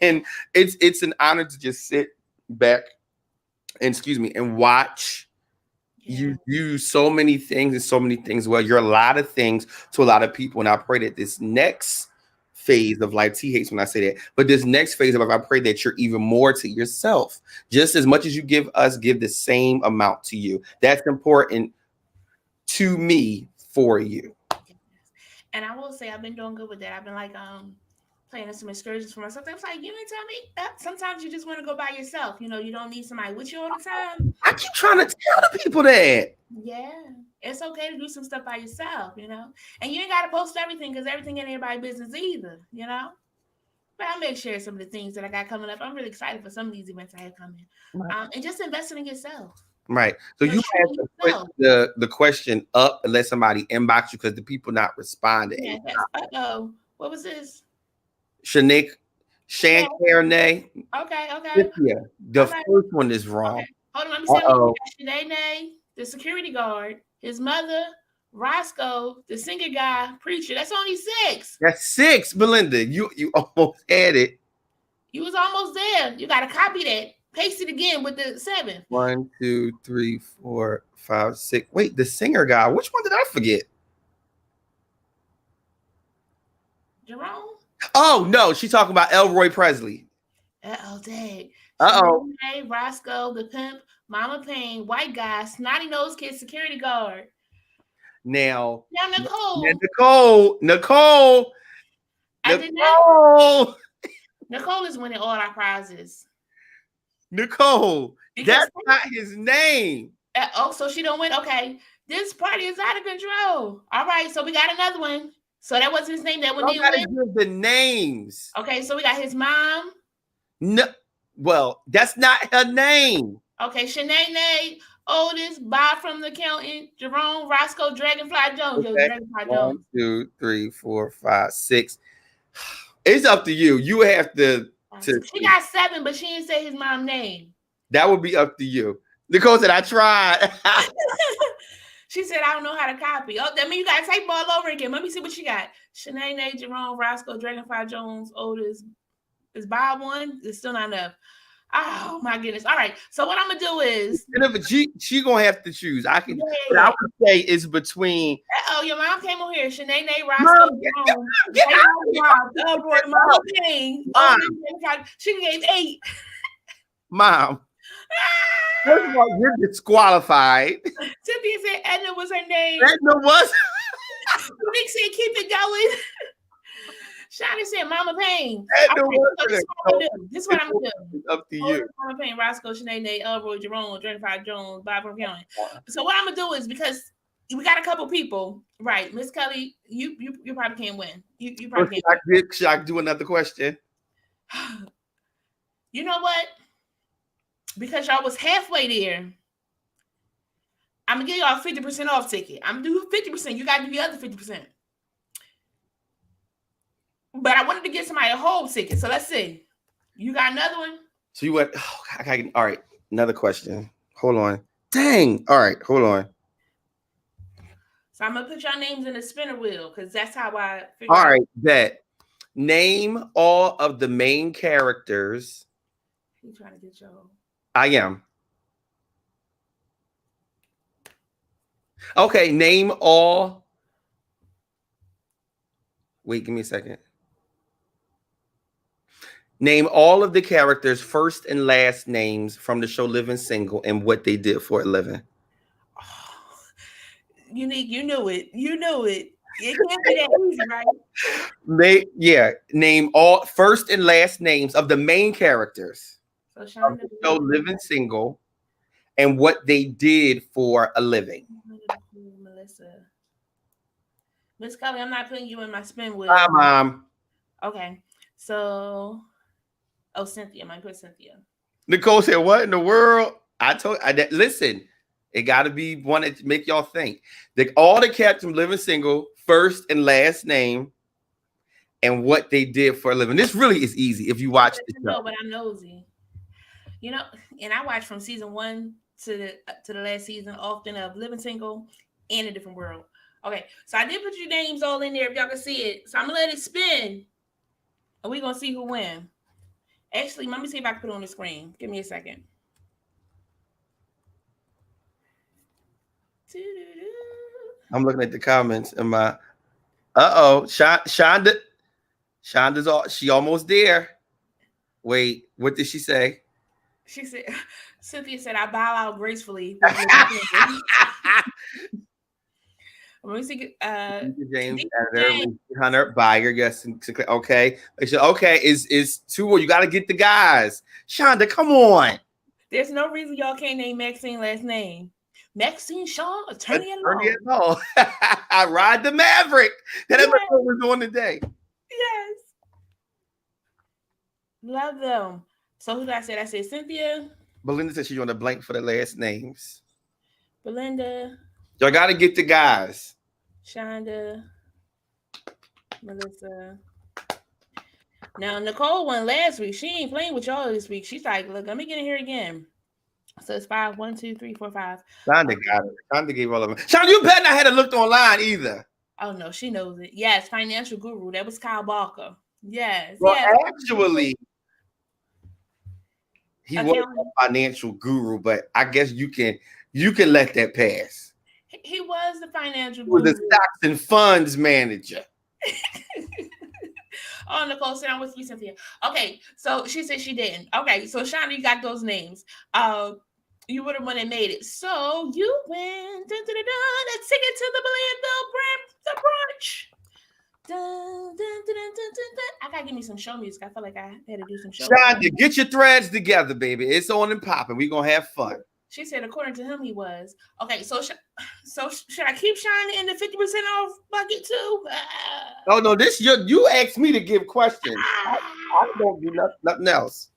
And it's an honor to just sit back and watch you do so many things well. You're a lot of things to a lot of people. And I pray that this next phase of life, T hates when I say that, but this next phase of life, I pray that you're even more to yourself. Just as much as you give us, give the same amount to you. That's important to me for you. And I will say I've been doing good with that. I've been like planning some excursions for myself. I was like, you didn't tell me. Sometimes you just want to go by yourself. You know, you don't need somebody with you all the time. I keep trying to tell the people that. Yeah, it's okay to do some stuff by yourself, you know. And you ain't got to post everything because everything ain't anybody's business either, you know. But I may share some of the things that I got coming up. I'm really excited for some of these events I have coming. Right. And just investing in yourself. Right. So you have to put the question up and let somebody inbox you because the people not responding. Yeah, what was this? Shanae. Okay. Yeah. The first one is wrong. Okay. Hold on, let me see. Shanae, the security guard, his mother, Roscoe, the singer guy, preacher. That's only 6. That's 6, Belinda. You almost had it. You was almost there. You got to copy that. Paste it again with the 7. 1, 2, 3, 4, 5, 6. Wait, the singer guy. Which one did I forget? Jerome? Oh, no. She's talking about Elroy Presley. Dang. Uh-oh. Roscoe, the pimp, Mama Payne, white guy, snotty nose kid, security guard. Now Nicole. I did not. Nicole is winning all our prizes. Nicole, that's not his name. So she don't win. Okay, this party is out of control. All right, so we got another one. So that wasn't his name. That one didn't win. Give the names. Okay, so we got his mom. No, well, that's not her name. Okay, Shanae, Otis, Bob from the accountant, Jerome, Roscoe, Dragonfly Jones. Okay. Dragonfly Jones. 1, 2, 3, 4, 5, 6. It's up to you. You have to. She got 7, but she didn't say his mom's name. That would be up to you. Nicole said, I tried. She said, I don't know how to copy. Oh, that means you got to type all over again. Let me see what she got. Shanae, Jerome, Roscoe, Dragonfly Jones, Otis. Is Bob one? It's still not enough. Oh, my goodness. All right. So what I'm going to do is. She going to have to choose. I would say it's between your mom came over here. Shanae, Roscoe, Jerome, Roy, Mama Payne. She gave 8. Mom. First of all, you're disqualified. Cynthia said Edna was her name. Edna was. Nick said keep it going. Shani said Mama Payne. This is what I'm gonna do. Up to you. Mama Payne, Roscoe, Shanae, Elroy, Jerome, 35 Jones, Bob from County. So what I'm gonna do is, because we got a couple people, right? Miss Kelly, you probably can't win. You probably can't. Should I do another question? You know what? Because y'all was halfway there, I'm gonna give y'all a 50% off ticket. I'm gonna do 50%. You gotta do the other 50%. But I wanted to get somebody a whole ticket. So let's see. You got another one? So you went, all right, another question. Hold on. Dang. All right, hold on. So I'm gonna put y'all names in the spinner wheel, because that's how I figure out. All right, bet. Name all of the main characters. You trying to get y'all? I am. Okay, name all. Wait, give me a second. Name all of the characters' first and last names from the show Living Single and what they did for a living. Oh, Unique, you knew it. You knew it. It can't be that easy, right? Name all first and last names of the main characters of the show Living Single and what they did for a living. Melissa. Miss Kelly, I'm not putting you in my spin wheel. Hi, Mom. Okay. So, Cynthia. I put Cynthia. Nicole said, what in the world? Listen, it got to be one that make y'all think. All the cats from Living Single, first and last name, and what they did for a living. This really is easy if you watch the show. No, but I'm nosy. You know, and I watched from season 1 to the last season often of Living Single and A Different World. Okay, so I did put your names all in there if y'all can see it. So I'm gonna let it spin, and we're gonna see who wins. Actually, let me see if I can put it on the screen. Give me a second. I'm looking at the comments and my Shonda's she almost there. Wait, what did she say? She said, Cynthia said, I bow out gracefully. Let me see. James Hunter Byer, yes. Okay. Okay, is 2. You got to get the guys. Shonda, come on. There's no reason y'all can't name Maxine last name. Maxine Shaw, attorney at law. I ride the Maverick. That episode was on today. Yes. Love them. So who did I say? I said Cynthia. Belinda said she's on the blank for the last names. Belinda. Y'all got to get the guys. Shonda. Melissa. Now, Nicole won last week. She ain't playing with y'all this week. She's like, look, let me get in here again. So it's 5. 1, 2, 3, 4, 5. Shonda got it. Shonda gave all of them. Shonda, you bet I hadn't looked online either. Oh, no, she knows it. Yes, financial guru. That was Kyle Barker. Yes. Well, yes. Actually, he was a financial guru, but I guess you can let that pass. He was the financial guru. He was the stocks and funds manager. Oh, Nicole said I'm with you, Cynthia. Okay, so she said she didn't. Okay, so Shonda, you got those names. You were the one that made it. So you win. Dun, dun, dun, dun, a ticket to the brunch. Dun, dun, dun, dun, dun, dun. I gotta give me some show music. I felt like I had to do some show Shonda, get your threads together, baby. It's on and popping. We're gonna have fun. She said, according to him, he was. Okay, so should I keep Shonda in the 50% off bucket too? Oh no, this you asked me to give questions. I don't do nothing else.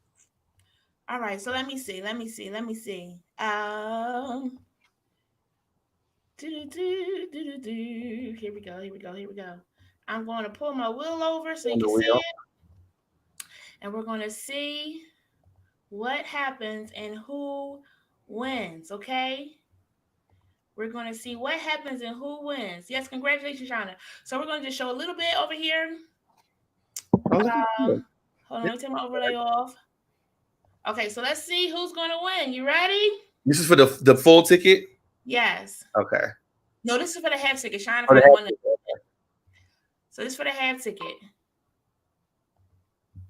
All right, so let me see. Here we go. I'm going to pull my wheel over so you can see it. And we're going to see what happens and who wins, okay? We're going to see what happens and who wins. Yes, congratulations, Shonda. So we're going to just show a little bit over here. Hold on, let me take my overlay off. Okay, so let's see who's going to win. You ready? This is for the full ticket? Yes. Okay. No, this is for the half ticket. Shine Oh, for the one. ticket. So this is for the half ticket.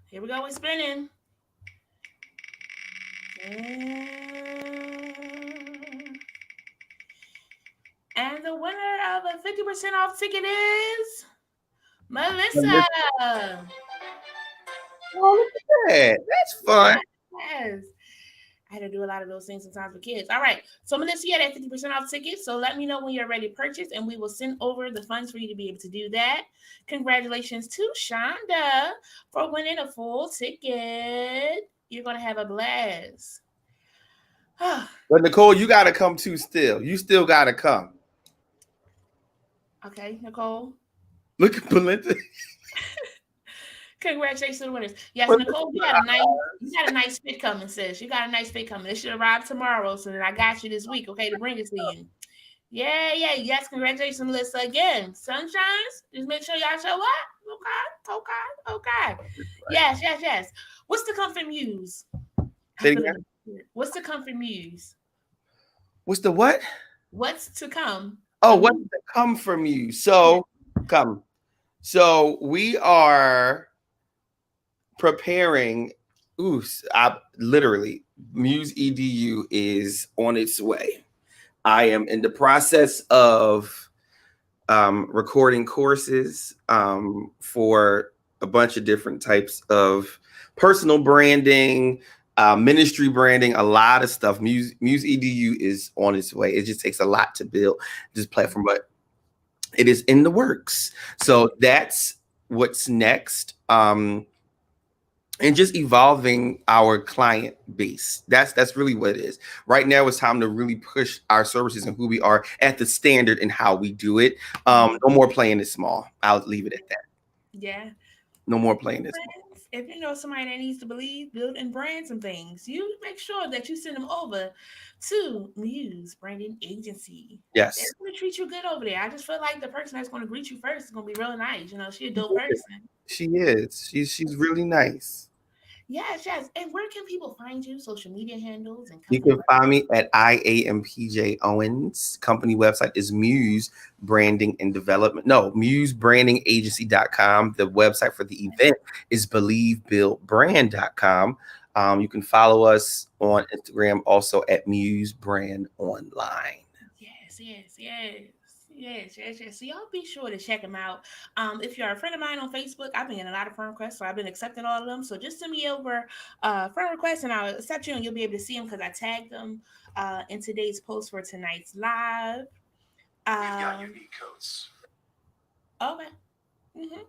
Here we go. We're spinning. And the winner of a 50% off ticket is Melissa. Oh, look at that. That's fun. Yes. I had to do a lot of those things sometimes with kids. All right. So Melissa, you had that 50% off ticket. So let me know when you're ready to purchase, and we will send over the funds for you to be able to do that. Congratulations to Shonda for winning a full ticket. You're going to have a blast. But Nicole, you got to come too still. You still got to come. Okay, Nicole. Look at Belinda. Congratulations to the winners. Yes, Nicole, you got a nice fit coming, sis. You got a nice fit coming. It should arrive tomorrow, so that I got you this week, okay, to bring it to you. Yeah. Yes, congratulations, Melissa. Again, sunshines. Just make sure y'all show up. Okay. Yes. What's to come from Muse? What's to come from Muse? What's the what? What's to come? Oh, what's to come from you? So come. So we are preparing. Literally, Muse EDU is on its way. I am in the process of recording courses for a bunch of different types of personal branding, ministry branding, a lot of stuff. Muse EDU is on its way. It just takes a lot to build this platform, but it is in the works. So that's what's next. And just evolving our client base. That's really what it is. Right now, it's time to really push our services and who we are at the standard and how we do it. No more playing it small. I'll leave it at that. Yeah. No more playing it small. If you know somebody that needs to believe, build, and brand some things, you make sure that you send them over to Muse Branding Agency. Yes. They're going to treat you good over there. I just feel like the person that's going to greet you first is going to be real nice. You know, she's a dope person. She is. She's really nice. Yes. And where can people find you? Social media handles and you can find me at IAMPJ Owens. Company website is Muse Branding and Development. No, musebrandingagency.com. The website for the event is believebuildbrand.com. You can follow us on Instagram also at Muse Brand Online. Yes. So y'all be sure to check them out. If you're a friend of mine on Facebook, I've been getting a lot of friend requests, so I've been accepting all of them. So just send me over friend requests, and I'll accept you, and you'll be able to see them because I tagged them in today's post for tonight's live. We've got unique codes. Okay. Okay.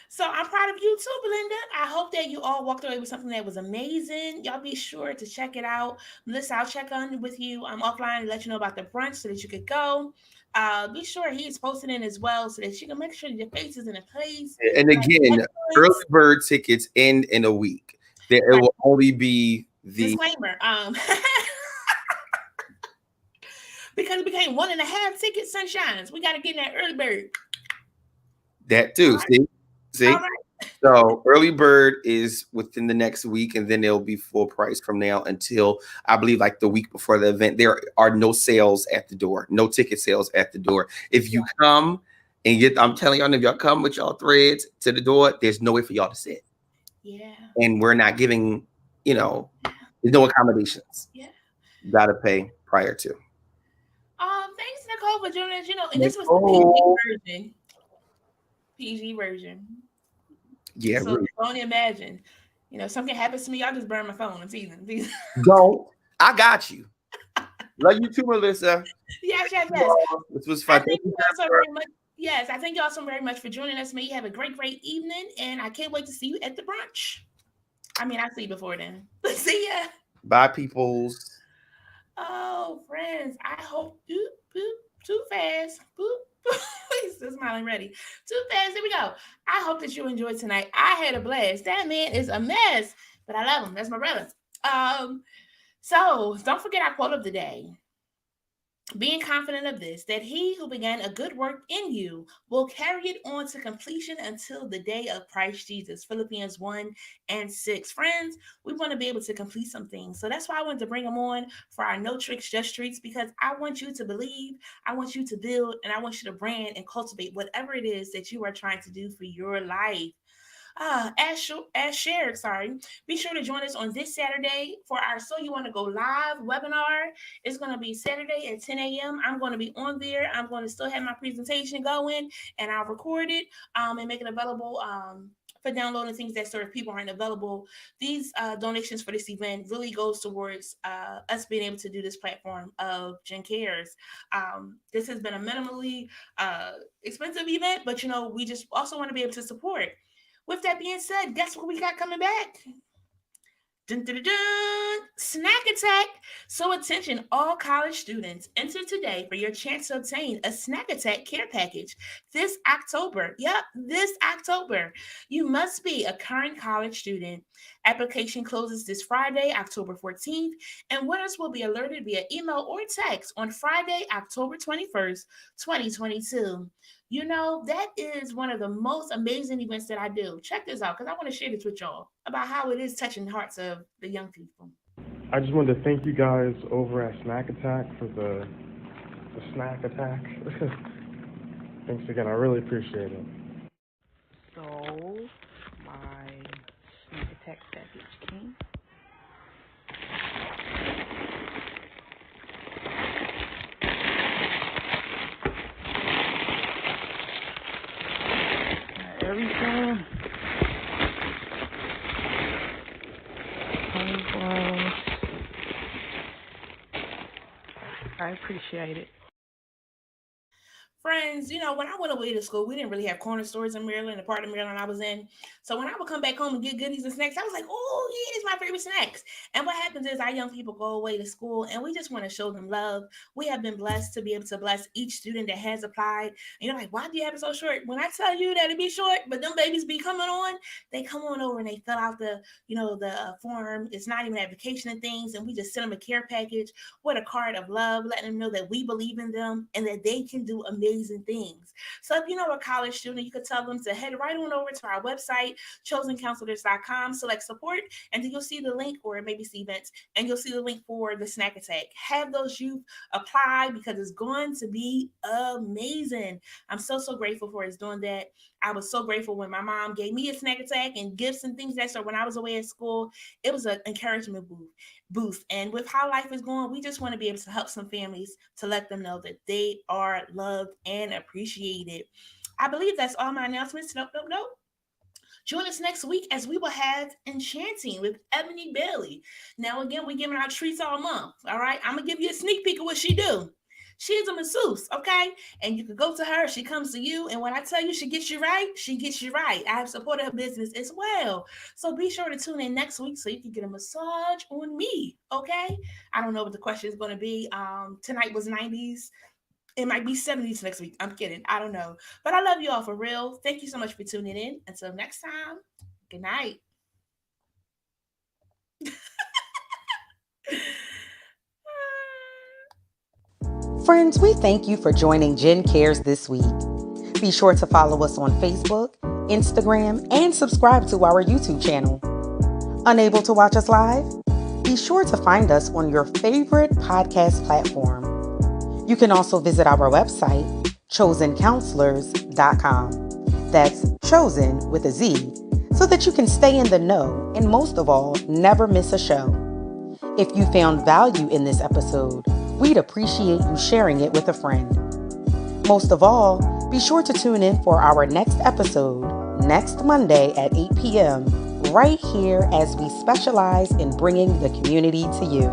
So I'm proud of you too, Belinda. I hope that you all walked away with something that was amazing. Y'all be sure to check it out. Melissa, I'll check on with you offline and let you know about the brunch so that you could go. Be sure he's posting in as well so that you can make sure your face is in a place. And again, early bird tickets end in a week. It will only be the disclaimer. Because it became 1.5 ticket sunshines. We got to get in that early bird. That too. Right. See? Right. So early bird is within the next week, and then it'll be full price from now until I believe like the week before the event. There are no sales at the door, no ticket sales at the door. If you come and I'm telling y'all, if y'all come with y'all threads to the door, there's no way for y'all to sit. Yeah. And we're not giving, there's no accommodations. Yeah. You gotta pay prior to. Thanks, Nicole, for joining us. And this was the PG version. Yeah, so really. Don't imagine. Something happens to me, I'll just burn my phone. It's easy. Don't. I got you. Love you too, Melissa. Yes. This was fun. Thank you all so very much. Yes, I thank you all so very much for joining us. May you have a great evening, and I can't wait to see you at the brunch. I mean, I'll see you before then. See ya. Bye, peoples. Oh, friends, I hope too fast. He's still smiling ready. Too fast. Here we go. I hope that you enjoyed tonight. I had a blast. That man is a mess, but I love him. That's my brother. So don't forget our quote of the day. being confident of this, that he who began a good work in you will carry it on to completion until the day of Christ Jesus. Philippians 1:6. Friends, we want to be able to complete some things. So that's why I wanted to bring them on for our No Tricks, Just Treats, because I want you to believe, I want you to build, and I want you to brand and cultivate whatever it is that you are trying to do for your life. As shared, be sure to join us on this Saturday for our So You Want to Go Live webinar. It's going to be Saturday at 10 a.m. I'm going to be on there. I'm going to still have my presentation going, and I'll record it and make it available for downloading things that sort of people aren't available. These donations for this event really goes towards us being able to do this platform of Jen Cares. This has been a minimally expensive event, but we just also want to be able to support. With that being said, guess what we got coming back? Dun, dun, dun, dun. Snack attack. So attention, all college students, enter today for your chance to obtain a snack attack care package this October. Yep, this October. You must be a current college student. Application closes this Friday, October 14th, and winners will be alerted via email or text on Friday, October 21st, 2022. That is one of the most amazing events that I do. Check this out, because I want to share this with y'all about how it is touching the hearts of the young people. I just wanted to thank you guys over at Snack Attack for the snack attack. Thanks again. I really appreciate it. So, my snack attack package came. Everything. I appreciate it. Friends, when I went away to school, we didn't really have corner stores in Maryland, the part of Maryland I was in. So when I would come back home and get goodies and snacks, I was like, oh, yeah, it's my favorite snacks. And what happens is our young people go away to school, and we just want to show them love. We have been blessed to be able to bless each student that has applied. And you're like, why do you have it so short? When I tell you that it be short, but them babies be coming on, they come on over and they fill out the form. It's not even an application and things, and we just send them a care package with a card of love, letting them know that we believe in them and that they can do amazing things. So if you know a college student, you could tell them to head right on over to our website, chosencounselors.com, select support, and then you'll see the link, or maybe see events, and you'll see the link for the snack attack. Have those youth apply, because it's going to be amazing. I'm so grateful for us doing that. I was so grateful when my mom gave me a snack attack and gifts and things so when I was away at school. It was an encouragement boost. And with how life is going, we just want to be able to help some families to let them know that they are loved and appreciated. I believe that's all my announcements. Nope. Join us next week as we will have Enchanting with Ebony Bailey. Now, again, we're giving out treats all month. All right. I'm going to give you a sneak peek of what she do. She's a masseuse, okay? And you can go to her. She comes to you. And when I tell you she gets you right, she gets you right. I have supported her business as well. So be sure to tune in next week so you can get a massage on me, okay? I don't know what the question is going to be. Tonight was 90s. It might be 70s next week. I'm kidding. I don't know. But I love you all for real. Thank you so much for tuning in. Until next time, good night. Friends, we thank you for joining Jen Cares this week. Be sure to follow us on Facebook, Instagram, and subscribe to our YouTube channel. Unable to watch us live? Be sure to find us on your favorite podcast platform. You can also visit our website, chosencounselors.com. That's chosen with a Z, so that you can stay in the know and, most of all, never miss a show. If you found value in this episode, we'd appreciate you sharing it with a friend. Most of all, be sure to tune in for our next episode next Monday at 8 p.m. right here, as we specialize in bringing the community to you.